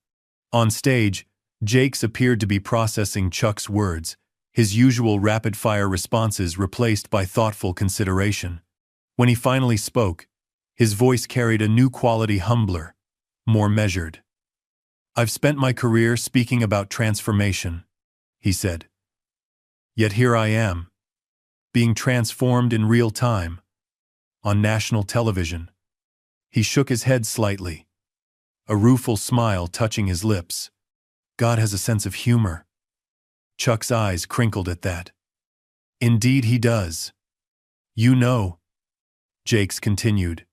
On stage, Jakes appeared to be processing Chuck's words, his usual rapid-fire responses replaced by thoughtful consideration. When he finally spoke, his voice carried a new quality, humbler, more measured. "I've spent my career speaking about transformation," he said. "Yet here I am, being transformed in real time, on national television." He shook his head slightly, a rueful smile touching his lips. God has a sense of humor. Chuck's eyes crinkled at that. "Indeed he does. You know," Jakes continued,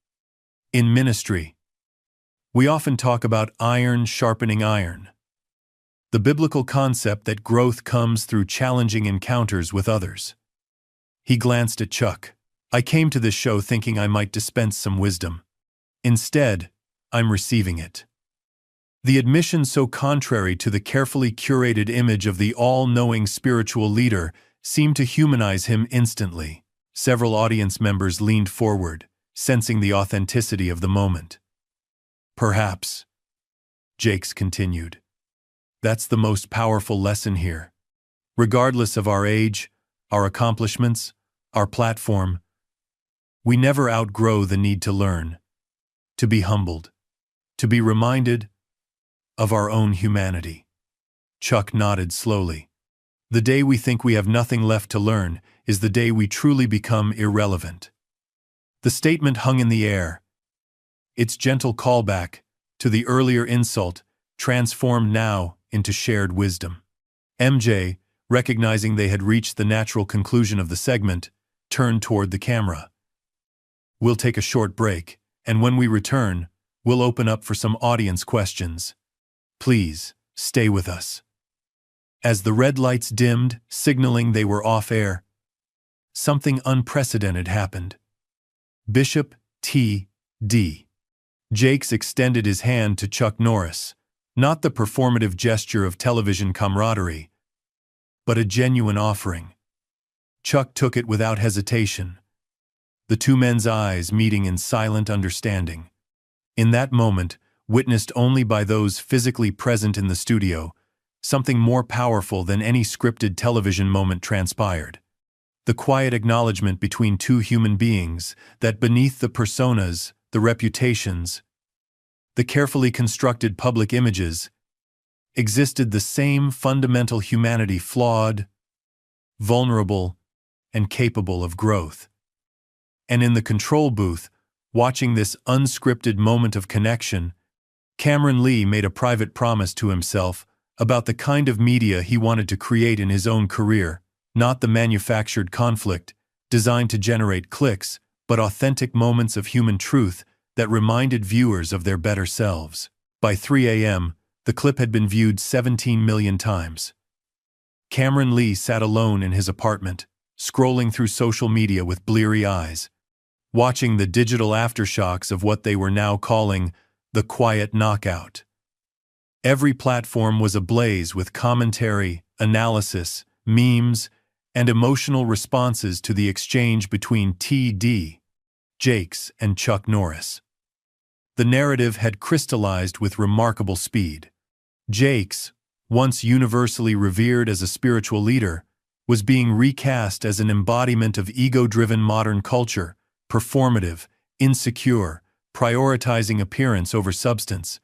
"in ministry, we often talk about iron sharpening iron. The biblical concept that growth comes through challenging encounters with others." He glanced at Chuck. "I came to this show thinking I might dispense some wisdom. Instead, I'm receiving it." The admission, so contrary to the carefully curated image of the all-knowing spiritual leader, seemed to humanize him instantly. Several audience members leaned forward, sensing the authenticity of the moment. "Perhaps," Jakes continued, "that's the most powerful lesson here. Regardless of our age, our accomplishments, our platform, we never outgrow the need to learn, to be humbled, to be reminded of our own humanity. Chuck nodded slowly. The day we think we have nothing left to learn is the day we truly become irrelevant. The statement hung in the air, its gentle callback to the earlier insult transformed now into shared wisdom. MJ, recognizing they had reached the natural conclusion of the segment, turned toward the camera. We'll take a short break, and when we return, we'll open up for some audience questions. Please, stay with us. As the red lights dimmed, signaling they were off air, something unprecedented happened. Bishop T.D. Jakes extended his hand to Chuck Norris, not the performative gesture of television camaraderie, but a genuine offering. Chuck took it without hesitation, the two men's eyes meeting in silent understanding. In that moment, witnessed only by those physically present in the studio, something more powerful than any scripted television moment transpired. The quiet acknowledgement between two human beings that beneath the personas, the reputations, the carefully constructed public images, existed the same fundamental humanity, flawed, vulnerable, and capable of growth. And in the control booth, watching this unscripted moment of connection, Cameron Lee made a private promise to himself about the kind of media he wanted to create in his own career, not the manufactured conflict designed to generate clicks, but authentic moments of human truth that reminded viewers of their better selves. By 3 a.m., the clip had been viewed 17 million times. Cameron Lee sat alone in his apartment, scrolling through social media with bleary eyes, watching the digital aftershocks of what they were now calling the quiet knockout. Every platform was ablaze with commentary, analysis, memes, and emotional responses to the exchange between T.D. Jakes and Chuck Norris. The narrative had crystallized with remarkable speed. Jakes, once universally revered as a spiritual leader, was being recast as an embodiment of ego-driven modern culture, performative, insecure, prioritizing appearance over substance.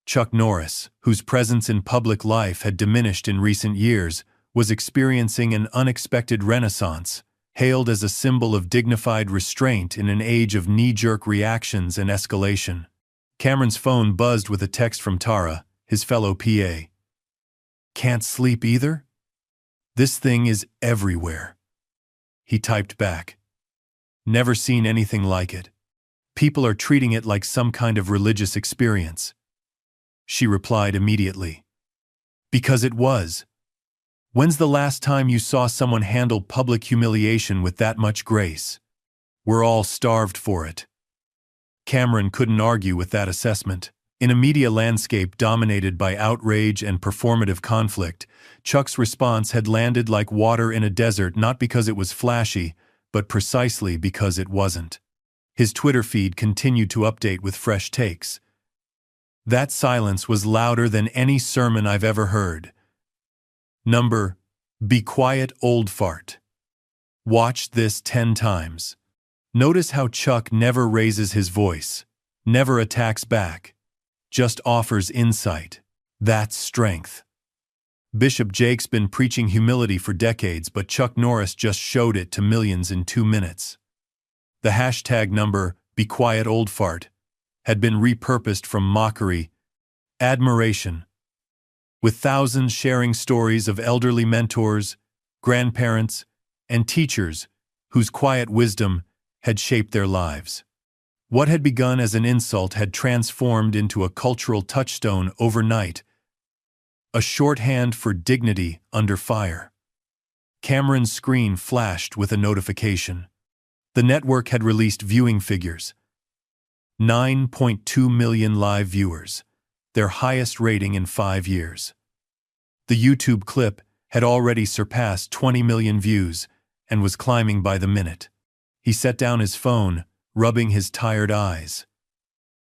Chuck Norris, whose presence in public life had diminished in recent years, was experiencing an unexpected renaissance, hailed as a symbol of dignified restraint in an age of knee-jerk reactions and escalation. Cameron's phone buzzed with a text from Tara, his fellow PA. "Can't sleep either? This thing is everywhere." He typed back. "Never seen anything like it. People are treating it like some kind of religious experience." She replied immediately. "Because it was. When's the last time you saw someone handle public humiliation with that much grace? We're all starved for it." Cameron couldn't argue with that assessment. In a media landscape dominated by outrage and performative conflict, Chuck's response had landed like water in a desert, not because it was flashy, but precisely because it wasn't. His Twitter feed continued to update with fresh takes. "That silence was louder than any sermon I've ever heard." Number, "Be quiet, old fart." Watch this 10 times. Notice how Chuck never raises his voice, never attacks back, just offers insight. That's strength. Bishop Jake's been preaching humility for decades, but Chuck Norris just showed it to millions in 2 minutes. The hashtag number, "Be quiet, old fart," had been repurposed from mockery, admiration, with thousands sharing stories of elderly mentors, grandparents, and teachers whose quiet wisdom had shaped their lives. What had begun as an insult had transformed into a cultural touchstone overnight, a shorthand for dignity under fire. Cameron's screen flashed with a notification. The network had released viewing figures. 9.2 million live viewers, their highest rating in 5 years. The YouTube clip had already surpassed 20 million views and was climbing by the minute. He set down his phone, rubbing his tired eyes.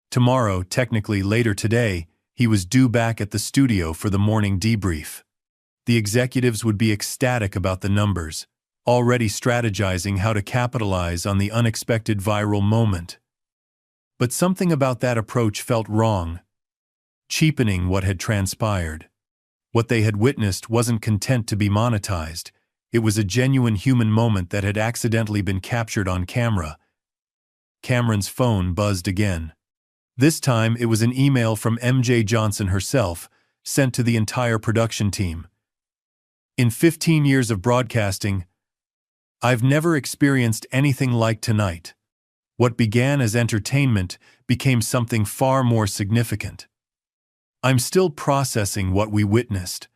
Tomorrow, technically later today, he was due back at the studio for the morning debrief. The executives would be ecstatic about the numbers, already strategizing how to capitalize on the unexpected viral moment. But something about that approach felt wrong. cheapening what had transpired. What they had witnessed wasn't content to be monetized. It was a genuine human moment that had accidentally been captured on camera. Cameron's phone buzzed again. This time it was an email from MJ Johnson herself, sent to the entire production team. In 15 years of broadcasting, I've never experienced anything like tonight. What began as entertainment became something far more significant. I'm still processing what we witnessed,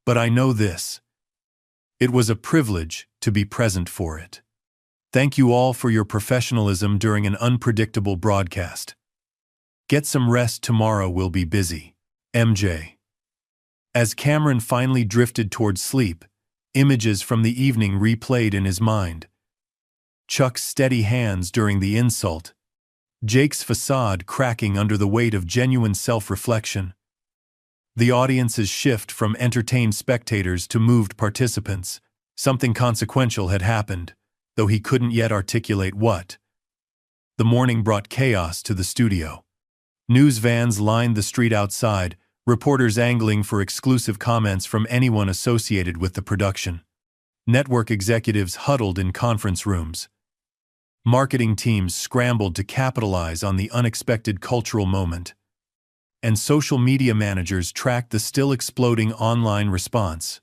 but I know this. It was a privilege to be present for it. Thank you all for your professionalism during an unpredictable broadcast. Get some rest, tomorrow we'll be busy. MJ. As Cameron finally drifted toward sleep, images from the evening replayed in his mind. Chuck's steady hands during the insult, Jake's facade cracking under the weight of genuine self-reflection. The audience's shift from entertained spectators to moved participants. Something consequential had happened, though he couldn't yet articulate what. The morning brought chaos to the studio. News vans lined the street outside, reporters angling for exclusive comments from anyone associated with the production. Network executives huddled in conference rooms. Marketing teams scrambled to capitalize on the unexpected cultural moment. And social media managers tracked the still exploding online response.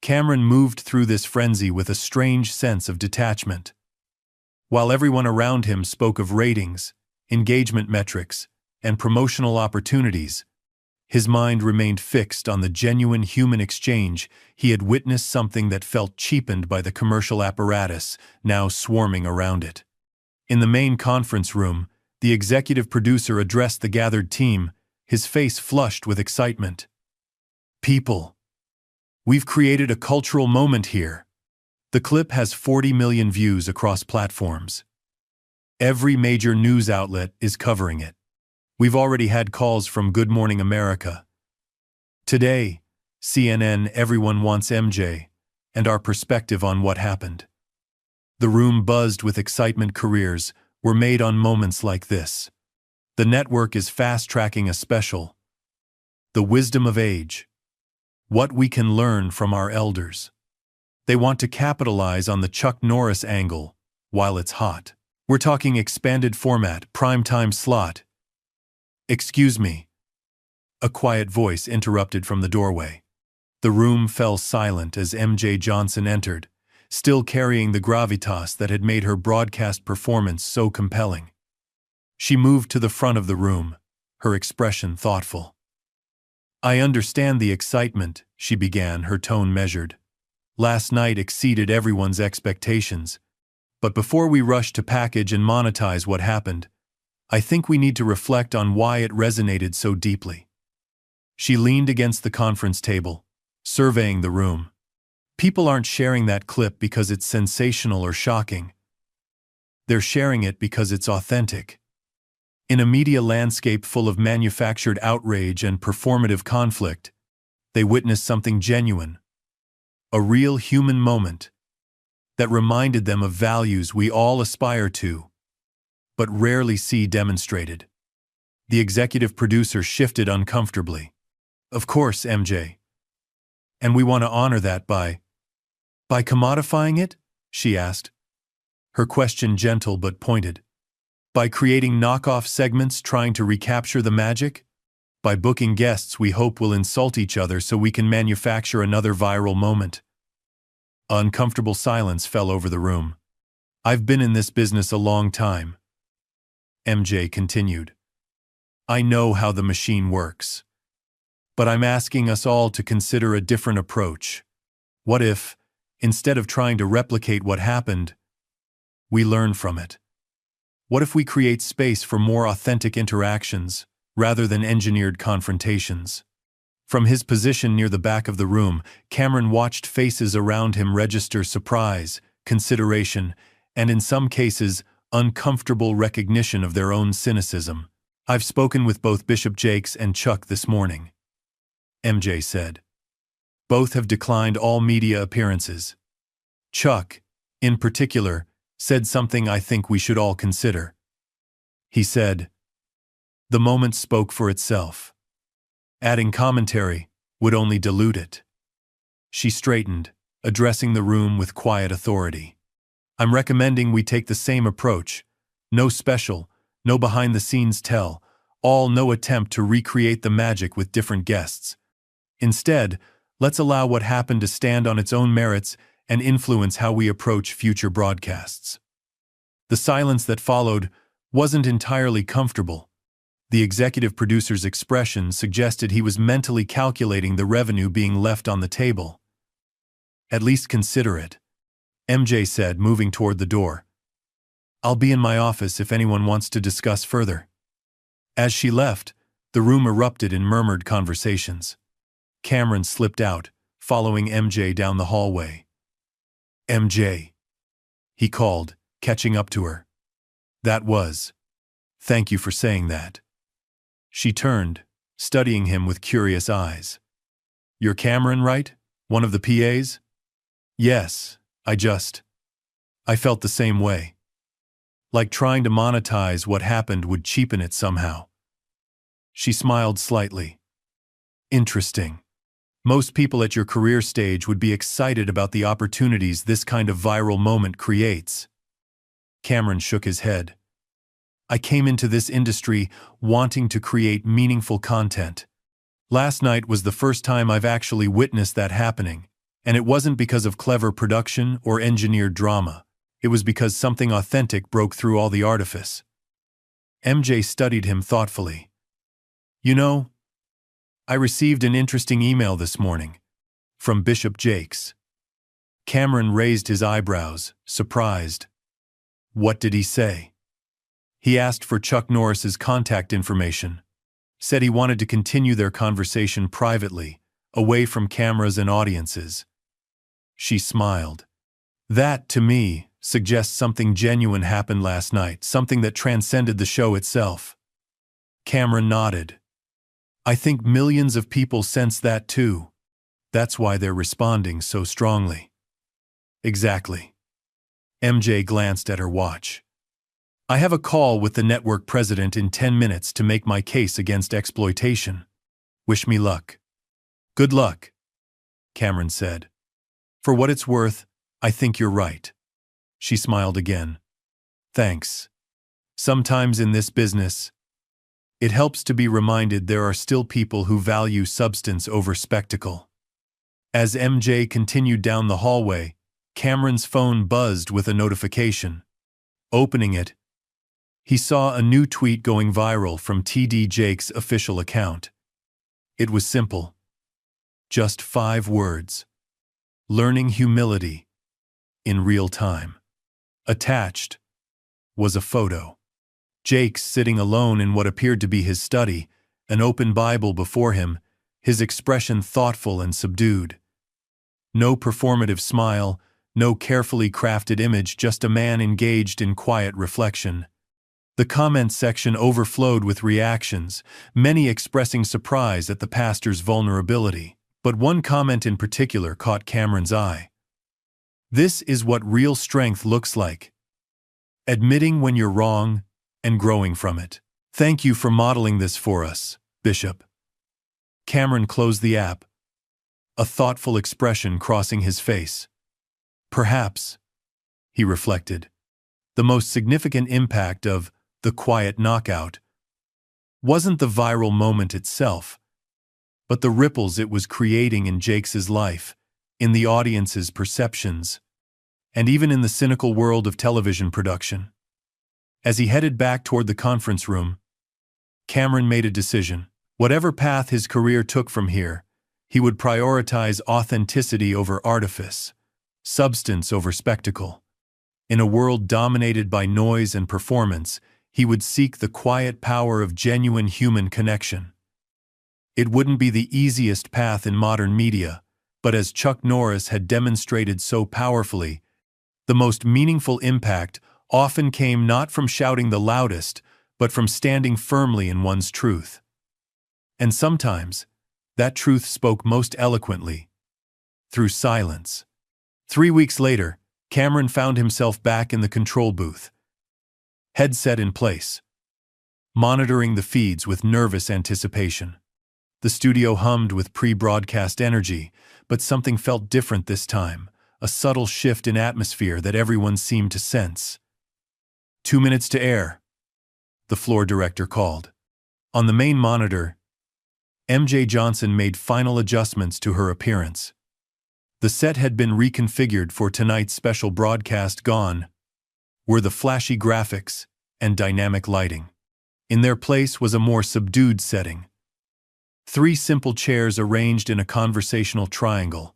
Cameron moved through this frenzy with a strange sense of detachment. While everyone around him spoke of ratings, engagement metrics, and promotional opportunities, his mind remained fixed on the genuine human exchange. He had witnessed something that felt cheapened by the commercial apparatus now swarming around it. In the main conference room, the executive producer addressed the gathered team, his face flushed with excitement. People, we've created a cultural moment here. The clip has 40 million views across platforms. Every major news outlet is covering it. We've already had calls from Good Morning America. Today, CNN, Everyone Wants MJ, and our perspective on what happened. The room buzzed with excitement. Careers were made on moments like this. The network is fast-tracking a special. The wisdom of age. What we can learn from our elders. They want to capitalize on the Chuck Norris angle while it's hot. We're talking expanded format, primetime slot. Excuse me. A quiet voice interrupted from the doorway. The room fell silent as MJ Johnson entered, still carrying the gravitas that had made her broadcast performance so compelling. She moved to the front of the room, her expression thoughtful. I understand the excitement, she began, her tone measured. Last night exceeded everyone's expectations. But before we rush to package and monetize what happened, I think we need to reflect on why it resonated so deeply. She leaned against the conference table, surveying the room. People aren't sharing that clip because it's sensational or shocking. They're sharing it because it's authentic. In a media landscape full of manufactured outrage and performative conflict, they witnessed something genuine, a real human moment that reminded them of values we all aspire to, but rarely see demonstrated. The executive producer shifted uncomfortably. Of course, MJ. And we want to honor that by commodifying it? She asked. Her question gentle but pointed. By creating knockoff segments trying to recapture the magic? By booking guests we hope will insult each other so we can manufacture another viral moment? Uncomfortable silence fell over the room. I've been in this business a long time. MJ continued. I know how the machine works. But I'm asking us all to consider a different approach. What if, instead of trying to replicate what happened, we learn from it? What if we create space for more authentic interactions, rather than engineered confrontations? From his position near the back of the room, Cameron watched faces around him register surprise, consideration, and in some cases, uncomfortable recognition of their own cynicism. I've spoken with both Bishop Jakes and Chuck this morning, MJ said. Both have declined all media appearances. Chuck, in particular, said something I think we should all consider. He said, the moment spoke for itself. Adding commentary would only dilute it. She straightened, addressing the room with quiet authority. I'm recommending we take the same approach. No special, no behind-the-scenes tell, no attempt to recreate the magic with different guests. Instead, let's allow what happened to stand on its own merits and influence how we approach future broadcasts. The silence that followed wasn't entirely comfortable. The executive producer's expression suggested he was mentally calculating the revenue being left on the table. At least consider it, MJ said, moving toward the door. I'll be in my office if anyone wants to discuss further. As she left, the room erupted in murmured conversations. Cameron slipped out, following MJ down the hallway. MJ, he called, catching up to her. Thank you for saying that. She turned, studying him with curious eyes. You're Cameron, right? One of the PAs? Yes, I felt the same way. Like trying to monetize what happened would cheapen it somehow. She smiled slightly. Interesting. Most people at your career stage would be excited about the opportunities this kind of viral moment creates. Cameron shook his head. I came into this industry wanting to create meaningful content. Last night was the first time I've actually witnessed that happening, and it wasn't because of clever production or engineered drama. It was because something authentic broke through all the artifice. MJ studied him thoughtfully. You know, I received an interesting email this morning. From Bishop Jakes. Cameron raised his eyebrows, surprised. What did he say? He asked for Chuck Norris's contact information. Said he wanted to continue their conversation privately, away from cameras and audiences. She smiled. That, to me, suggests something genuine happened last night, something that transcended the show itself. Cameron nodded. I think millions of people sense that too. That's why they're responding so strongly. Exactly. MJ glanced at her watch. I have a call with the network president in 10 minutes to make my case against exploitation. Wish me luck. Good luck, Cameron said. For what it's worth, I think you're right. She smiled again. Thanks. Sometimes in this business, it helps to be reminded there are still people who value substance over spectacle. As MJ continued down the hallway, Cameron's phone buzzed with a notification. Opening it, he saw a new tweet going viral from TD Jakes' official account. It was simple. Just 5 words. Learning humility. In real time. Attached was a photo. Jakes sitting alone in what appeared to be his study, an open Bible before him, his expression thoughtful and subdued. No performative smile, no carefully crafted image, just a man engaged in quiet reflection. The comment section overflowed with reactions, many expressing surprise at the pastor's vulnerability, but one comment in particular caught Cameron's eye. This is what real strength looks like. Admitting when you're wrong and growing from it. Thank you for modeling this for us, Bishop. Cameron closed the app, a thoughtful expression crossing his face. Perhaps, he reflected, the most significant impact of the quiet knockout wasn't the viral moment itself, but the ripples it was creating in Jakes' life, in the audience's perceptions, and even in the cynical world of television production. As he headed back toward the conference room, Cameron made a decision. Whatever path his career took from here, he would prioritize authenticity over artifice, substance over spectacle. In a world dominated by noise and performance, he would seek the quiet power of genuine human connection. It wouldn't be the easiest path in modern media, but as Chuck Norris had demonstrated so powerfully, the most meaningful impact often came not from shouting the loudest, but from standing firmly in one's truth. And sometimes, that truth spoke most eloquently through silence. 3 weeks later, Cameron found himself back in the control booth, headset in place, monitoring the feeds with nervous anticipation. The studio hummed with pre-broadcast energy, but something felt different this time, a subtle shift in atmosphere that everyone seemed to sense. 2 minutes to air, the floor director called. On the main monitor, MJ Johnson made final adjustments to her appearance. The set had been reconfigured for tonight's special broadcast. Gone were the flashy graphics and dynamic lighting. In their place was a more subdued setting. 3 simple chairs arranged in a conversational triangle.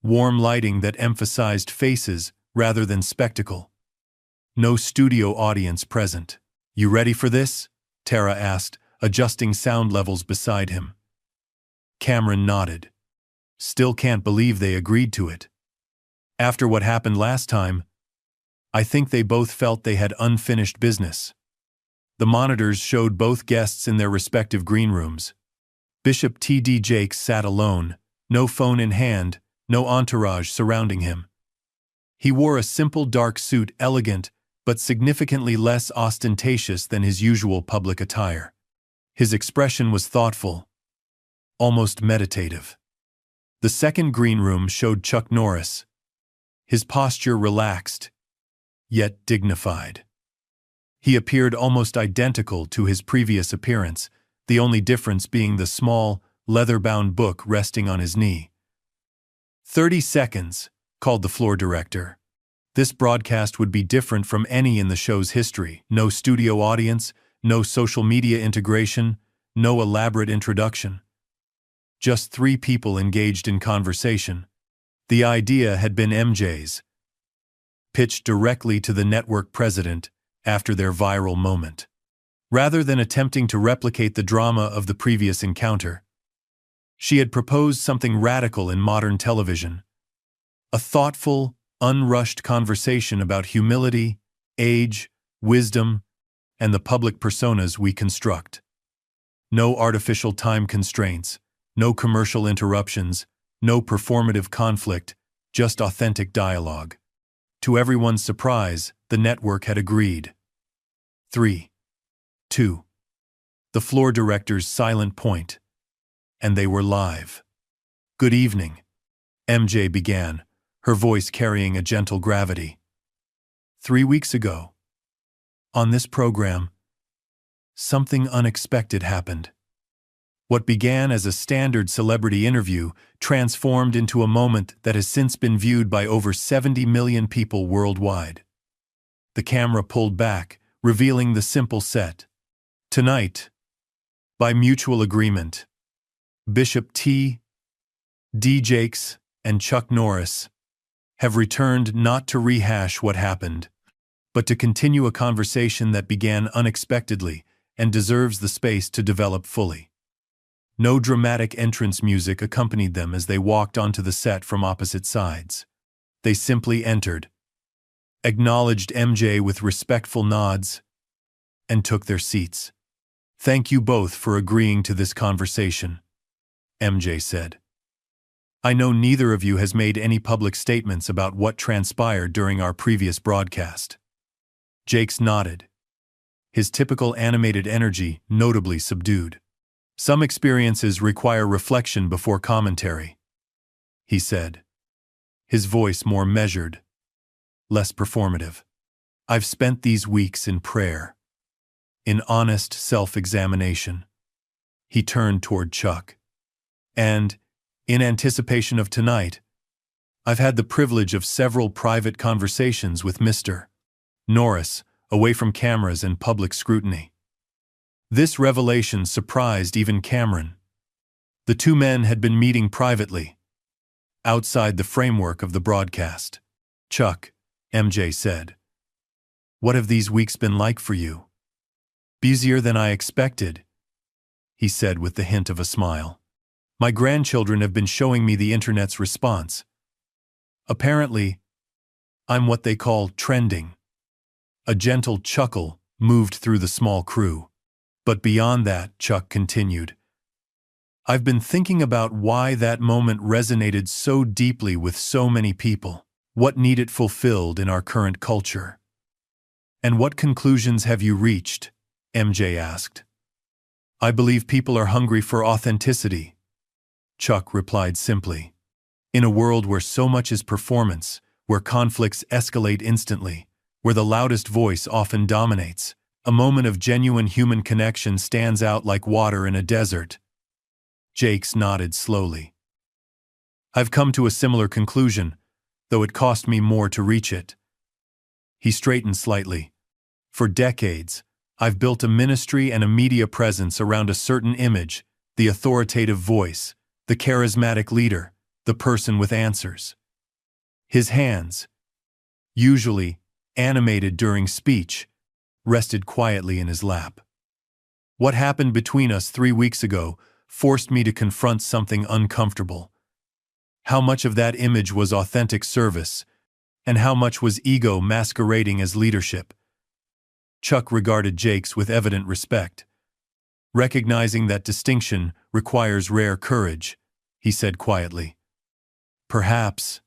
Warm lighting that emphasized faces rather than spectacle. No studio audience present. "You ready for this?" Tara asked, adjusting sound levels beside him. Cameron nodded. "Still can't believe they agreed to it. After what happened last time, I think they both felt they had unfinished business." The monitors showed both guests in their respective green rooms. Bishop T.D. Jakes sat alone, no phone in hand, no entourage surrounding him. He wore a simple dark suit, elegant, but significantly less ostentatious than his usual public attire. His expression was thoughtful, almost meditative. The second green room showed Chuck Norris, his posture relaxed, yet dignified. He appeared almost identical to his previous appearance, the only difference being the small, leather-bound book resting on his knee. 30 seconds, called the floor director. This broadcast would be different from any in the show's history. No studio audience, no social media integration, no elaborate introduction. Just 3 people engaged in conversation. The idea had been MJ's, pitched directly to the network president after their viral moment. Rather than attempting to replicate the drama of the previous encounter, she had proposed something radical in modern television. A thoughtful, unrushed conversation about humility, age, wisdom, and the public personas we construct. No artificial time constraints, no commercial interruptions, no performative conflict, just authentic dialogue. To everyone's surprise, the network had agreed. 3, 2. The floor director's silent point. And they were live. "Good evening," MJ began, her voice carrying a gentle gravity. 3 weeks ago, on this program, something unexpected happened. What began as a standard celebrity interview transformed into a moment that has since been viewed by over 70 million people worldwide. The camera pulled back, revealing the simple set. Tonight, by mutual agreement, Bishop T.D. Jakes and Chuck Norris have returned not to rehash what happened, but to continue a conversation that began unexpectedly and deserves the space to develop fully. No dramatic entrance music accompanied them as they walked onto the set from opposite sides. They simply entered, acknowledged MJ with respectful nods, and took their seats. "Thank you both for agreeing to this conversation," MJ said. "I know neither of you has made any public statements about what transpired during our previous broadcast." Jakes nodded, his typical animated energy notably subdued. "Some experiences require reflection before commentary," he said, his voice more measured, less performative. "I've spent these weeks in prayer, in honest self-examination." He turned toward Chuck. "And, in anticipation of tonight, I've had the privilege of several private conversations with Mr. Norris, away from cameras and public scrutiny." This revelation surprised even Cameron. The 2 men had been meeting privately, outside the framework of the broadcast. "Chuck," MJ said, "what have these weeks been like for you?" "Busier than I expected," he said with the hint of a smile. "My grandchildren have been showing me the internet's response. Apparently, I'm what they call trending." A gentle chuckle moved through the small crew. "But beyond that," Chuck continued, "I've been thinking about why that moment resonated so deeply with so many people. What need it fulfilled in our current culture?" "And what conclusions have you reached?" MJ asked. I believe people are hungry for authenticity, Chuck replied simply. In a world where so much is performance, where conflicts escalate instantly, where the loudest voice often dominates, a moment of genuine human connection stands out like water in a desert. Jakes nodded slowly. I've come to a similar conclusion, though it cost me more to reach it. He straightened slightly. For decades, I've built a ministry and a media presence around a certain image, the authoritative voice, the charismatic leader, the person with answers. His hands, usually animated during speech, rested quietly in his lap. What happened between us 3 weeks ago forced me to confront something uncomfortable. How much of that image was authentic service, and how much was ego masquerading as leadership? Chuck regarded Jakes with evident respect. Recognizing that distinction requires rare courage, he said quietly. Perhaps,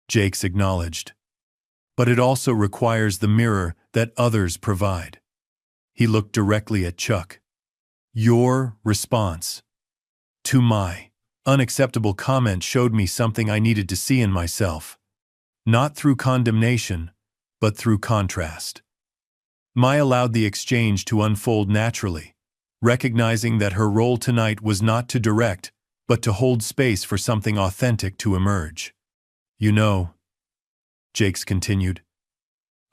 Jakes acknowledged. But it also requires the mirror that others provide. He looked directly at Chuck. Your response to my unacceptable comment showed me something I needed to see in myself. Not through condemnation, but through contrast. Mai allowed the exchange to unfold naturally, recognizing that her role tonight was not to direct, but to hold space for something authentic to emerge. You know, Jakes continued,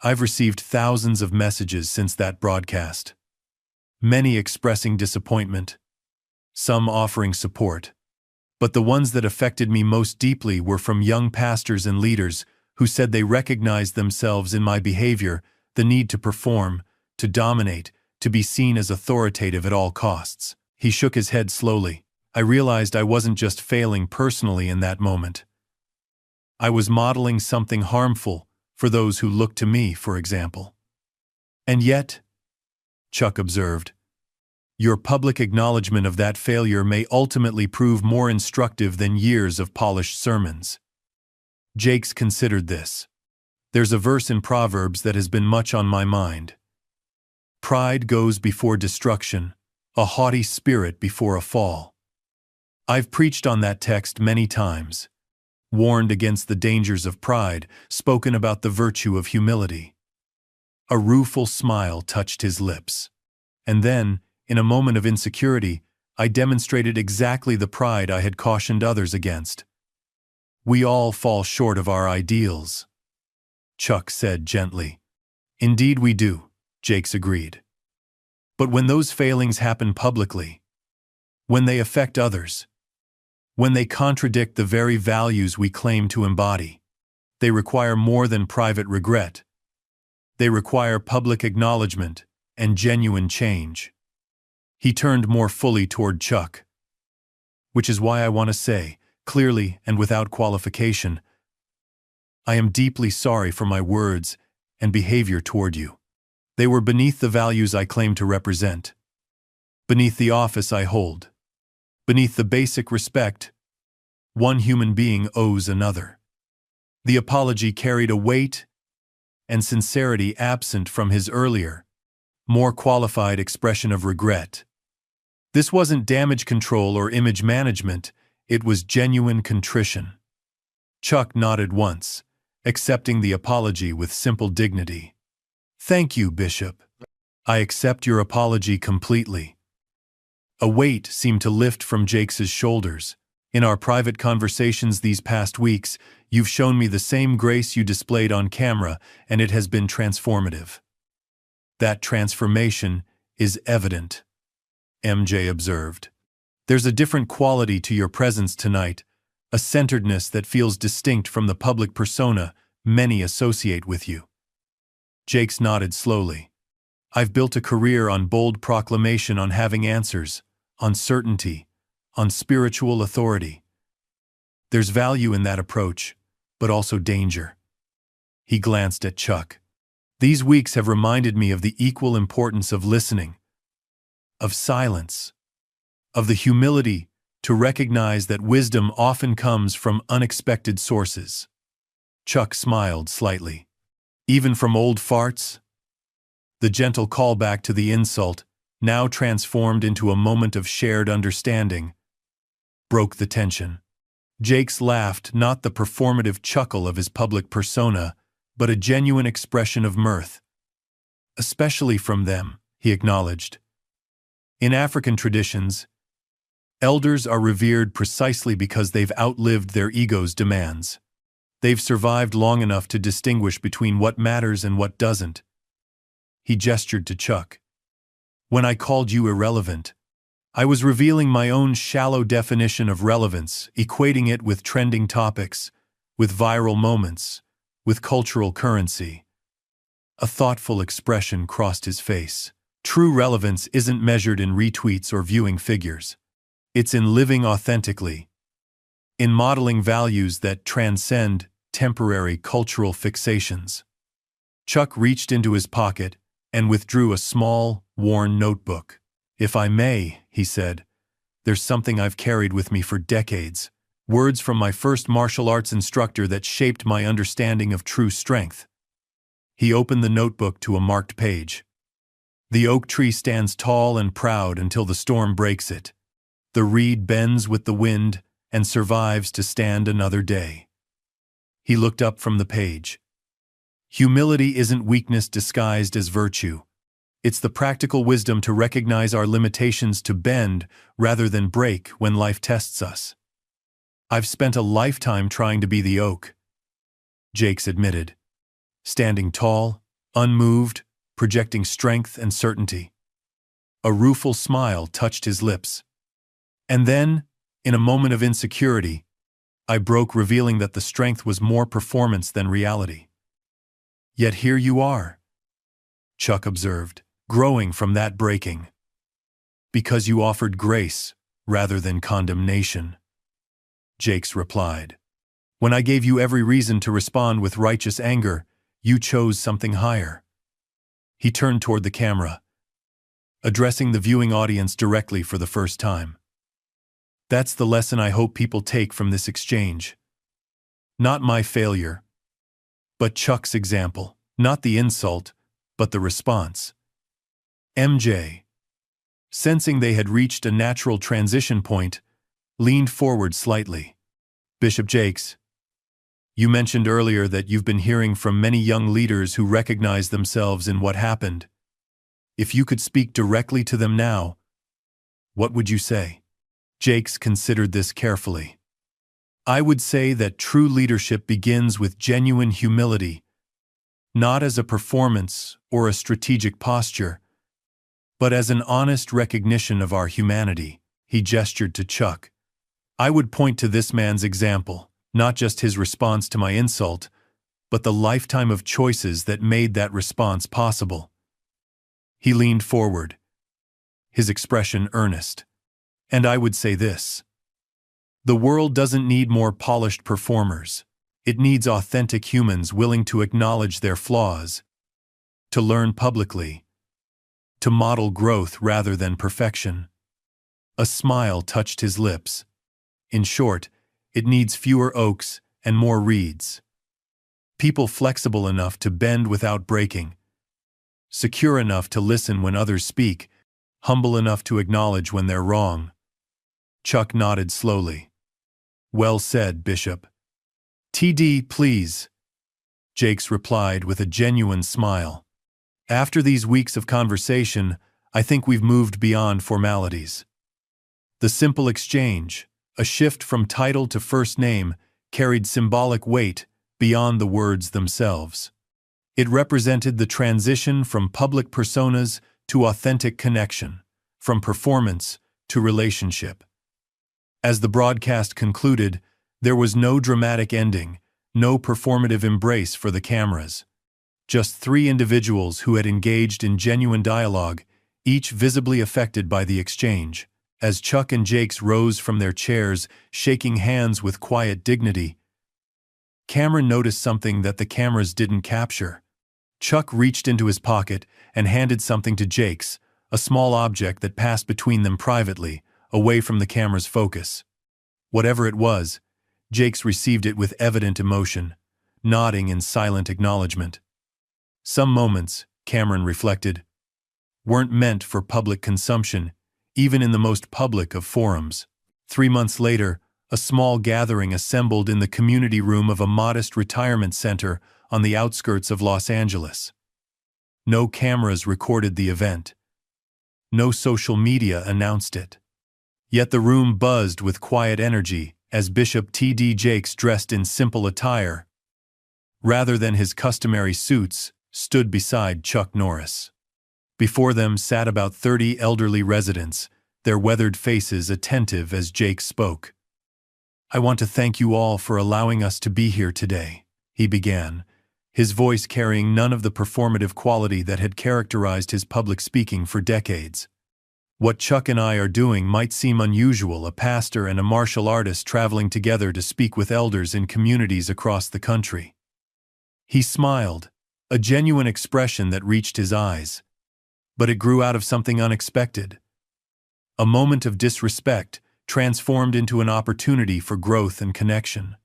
I've received thousands of messages since that broadcast. Many expressing disappointment, some offering support. But the ones that affected me most deeply were from young pastors and leaders who said they recognized themselves in my behavior, the need to perform, to dominate, to be seen as authoritative at all costs. He shook his head slowly. I realized I wasn't just failing personally in that moment. I was modeling something harmful for those who looked to me, for example. And yet, Chuck observed, your public acknowledgement of that failure may ultimately prove more instructive than years of polished sermons. Jakes considered this. There's a verse in Proverbs that has been much on my mind. Pride goes before destruction, a haughty spirit before a fall. I've preached on that text many times, warned against the dangers of pride, spoken about the virtue of humility. A rueful smile touched his lips. And then, in a moment of insecurity, I demonstrated exactly the pride I had cautioned others against. We all fall short of our ideals, Chuck said gently. Indeed we do, Jakes agreed. But when those failings happen publicly, when they affect others, when they contradict the very values we claim to embody, they require more than private regret. They require public acknowledgement and genuine change. He turned more fully toward Chuck. Which is why I want to say, clearly and without qualification, I am deeply sorry for my words and behavior toward you. They were beneath the values I claim to represent, beneath the office I hold, beneath the basic respect one human being owes another. The apology carried a weight and sincerity absent from his earlier, more qualified expression of regret. This wasn't damage control or image management, it was genuine contrition. Chuck nodded once, accepting the apology with simple dignity. Thank you, Bishop. I accept your apology completely. A weight seemed to lift from Jakes's shoulders. In our private conversations these past weeks, you've shown me the same grace you displayed on camera, and it has been transformative. That transformation is evident, MJ observed. There's a different quality to your presence tonight, a centeredness that feels distinct from the public persona many associate with you. Jakes nodded slowly. I've built a career on bold proclamation, on having answers, on certainty, on spiritual authority. There's value in that approach, but also danger. He glanced at Chuck. These weeks have reminded me of the equal importance of listening, of silence, of the humility to recognize that wisdom often comes from unexpected sources. Chuck smiled slightly. Even from old farts? The gentle callback to the insult now transformed into a moment of shared understanding, broke the tension. Jakes laughed, not the performative chuckle of his public persona, but a genuine expression of mirth. Especially from them, he acknowledged. In African traditions, elders are revered precisely because they've outlived their ego's demands. They've survived long enough to distinguish between what matters and what doesn't. He gestured to Chuck. When I called you irrelevant, I was revealing my own shallow definition of relevance, equating it with trending topics, with viral moments, with cultural currency. A thoughtful expression crossed his face. True relevance isn't measured in retweets or viewing figures. It's in living authentically, in modeling values that transcend temporary cultural fixations. Chuck reached into his pocket and withdrew a small, worn notebook. If I may, he said, there's something I've carried with me for decades. Words from my first martial arts instructor that shaped my understanding of true strength. He opened the notebook to a marked page. The oak tree stands tall and proud until the storm breaks it. The reed bends with the wind and survives to stand another day. He looked up from the page. Humility isn't weakness disguised as virtue. It's the practical wisdom to recognize our limitations, to bend rather than break when life tests us. I've spent a lifetime trying to be the oak, Jakes admitted, standing tall, unmoved, projecting strength and certainty. A rueful smile touched his lips. And then, in a moment of insecurity, I broke, revealing that the strength was more performance than reality. Yet here you are, Chuck observed, growing from that breaking. Because you offered grace rather than condemnation, Jakes replied. When I gave you every reason to respond with righteous anger, you chose something higher. He turned toward the camera, addressing the viewing audience directly for the first time. That's the lesson I hope people take from this exchange. Not my failure, but Chuck's example. Not the insult, but the response. MJ, sensing they had reached a natural transition point, leaned forward slightly. Bishop Jakes, you mentioned earlier that you've been hearing from many young leaders who recognize themselves in what happened. If you could speak directly to them now, what would you say? Jakes considered this carefully. I would say that true leadership begins with genuine humility, not as a performance or a strategic posture, but as an honest recognition of our humanity. He gestured to Chuck. I would point to this man's example, not just his response to my insult, but the lifetime of choices that made that response possible. He leaned forward, his expression earnest. And I would say this. The world doesn't need more polished performers. It needs authentic humans willing to acknowledge their flaws, to learn publicly, to model growth rather than perfection. A smile touched his lips. In short, it needs fewer oaks and more reeds. People flexible enough to bend without breaking, secure enough to listen when others speak, humble enough to acknowledge when they're wrong. Chuck nodded slowly. Well said, Bishop. TD, please, Jakes replied with a genuine smile. After these weeks of conversation, I think we've moved beyond formalities. The simple exchange, a shift from title to first name, carried symbolic weight beyond the words themselves. It represented the transition from public personas to authentic connection, from performance to relationship. As the broadcast concluded, there was no dramatic ending, no performative embrace for the cameras. Just three individuals who had engaged in genuine dialogue, each visibly affected by the exchange. As Chuck and Jakes rose from their chairs, shaking hands with quiet dignity, Cameron noticed something that the cameras didn't capture. Chuck reached into his pocket and handed something to Jakes, a small object that passed between them privately, away from the camera's focus. Whatever it was, Jakes received it with evident emotion, nodding in silent acknowledgement. Some moments, Cameron reflected, weren't meant for public consumption, even in the most public of forums. 3 months later, a small gathering assembled in the community room of a modest retirement center on the outskirts of Los Angeles. No cameras recorded the event. No social media announced it. Yet the room buzzed with quiet energy as Bishop T.D. Jakes, dressed in simple attire, rather than his customary suits, stood beside Chuck Norris. Before them sat about 30 elderly residents, their weathered faces attentive as Jakes spoke. "I want to thank you all for allowing us to be here today," he began, his voice carrying none of the performative quality that had characterized his public speaking for decades. "What Chuck and I are doing might seem unusual, a pastor and a martial artist traveling together to speak with elders in communities across the country." He smiled, a genuine expression that reached his eyes. But it grew out of something unexpected. A moment of disrespect transformed into an opportunity for growth and connection.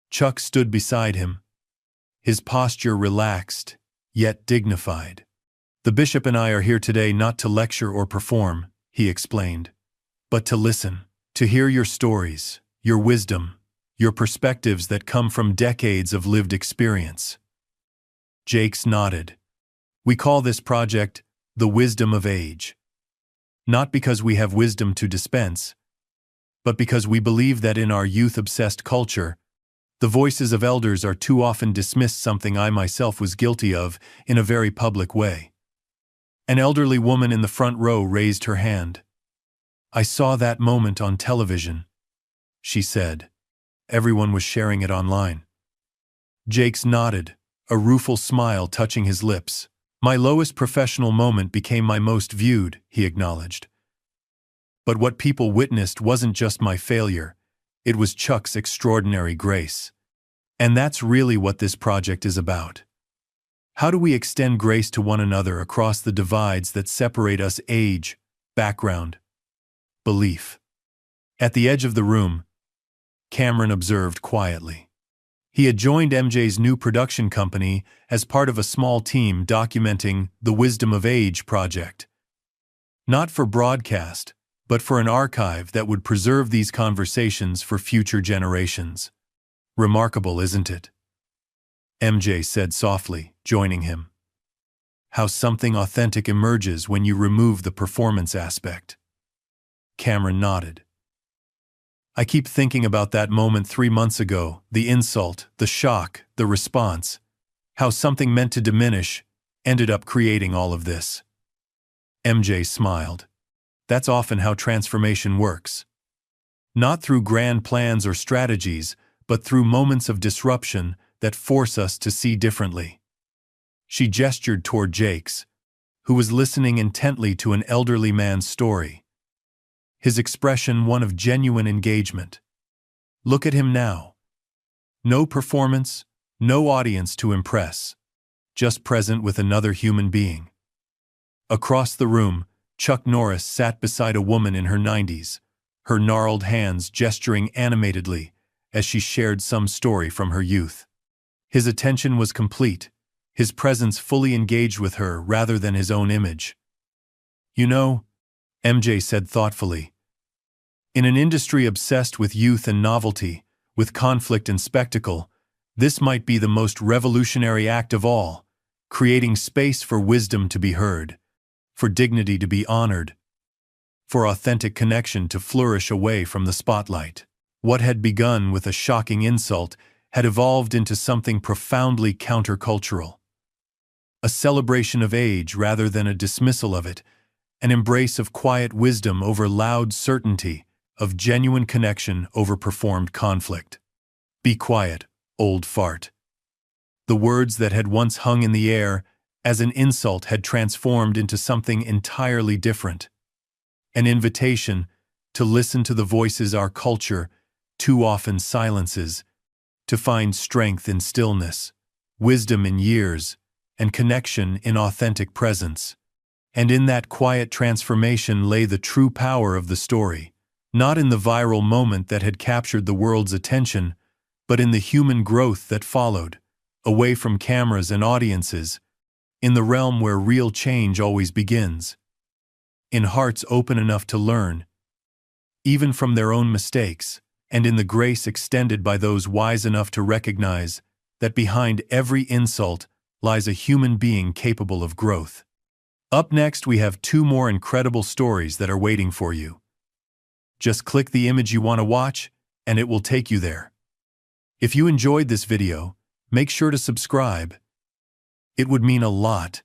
Chuck stood beside him, his posture relaxed, yet dignified. "The bishop and I are here today not to lecture or perform," he explained, "but to listen, to hear your stories, your wisdom, your perspectives that come from decades of lived experience." Jakes nodded. "We call this project the Wisdom of Age. Not because we have wisdom to dispense, but because we believe that in our youth-obsessed culture, the voices of elders are too often dismissed, something I myself was guilty of in a very public way." An elderly woman in the front row raised her hand. "I saw that moment on television," she said. "Everyone was sharing it online." Jakes nodded, a rueful smile touching his lips. "My lowest professional moment became my most viewed," he acknowledged. "But what people witnessed wasn't just my failure, it was Chuck's extraordinary grace. And that's really what this project is about. How do we extend grace to one another across the divides that separate us: age, background, belief?" At the edge of the room, Cameron observed quietly. He had joined MJ's new production company as part of a small team documenting the Wisdom of Age project. Not for broadcast, but for an archive that would preserve these conversations for future generations. "Remarkable, isn't it?" MJ said softly, joining him. "How something authentic emerges when you remove the performance aspect." Cameron nodded. "I keep thinking about that moment 3 months ago, the insult, the shock, the response, how something meant to diminish ended up creating all of this." MJ smiled. "That's often how transformation works. Not through grand plans or strategies, but through moments of disruption that force us to see differently." She gestured toward Jakes, who was listening intently to an elderly man's story, his expression one of genuine engagement. "Look at him now. No performance, no audience to impress, just present with another human being." Across the room, Chuck Norris sat beside a woman in her 90s, her gnarled hands gesturing animatedly as she shared some story from her youth. His attention was complete, his presence fully engaged with her rather than his own image. "You know," MJ said thoughtfully, "in an industry obsessed with youth and novelty, with conflict and spectacle, this might be the most revolutionary act of all, creating space for wisdom to be heard, for dignity to be honored, for authentic connection to flourish away from the spotlight." What had begun with a shocking insult had evolved into something profoundly countercultural. A celebration of age rather than a dismissal of it, an embrace of quiet wisdom over loud certainty, of genuine connection over performed conflict. "Be quiet, old fart." The words that had once hung in the air as an insult had transformed into something entirely different. An invitation to listen to the voices our culture too often silences, to find strength in stillness, wisdom in years, and connection in authentic presence. And in that quiet transformation lay the true power of the story, not in the viral moment that had captured the world's attention, but in the human growth that followed, away from cameras and audiences, in the realm where real change always begins, in hearts open enough to learn, even from their own mistakes, and in the grace extended by those wise enough to recognize that behind every insult lies a human being capable of growth. Up next, we have 2 more incredible stories that are waiting for you. Just click the image you want to watch, and it will take you there. If you enjoyed this video, make sure to subscribe. It would mean a lot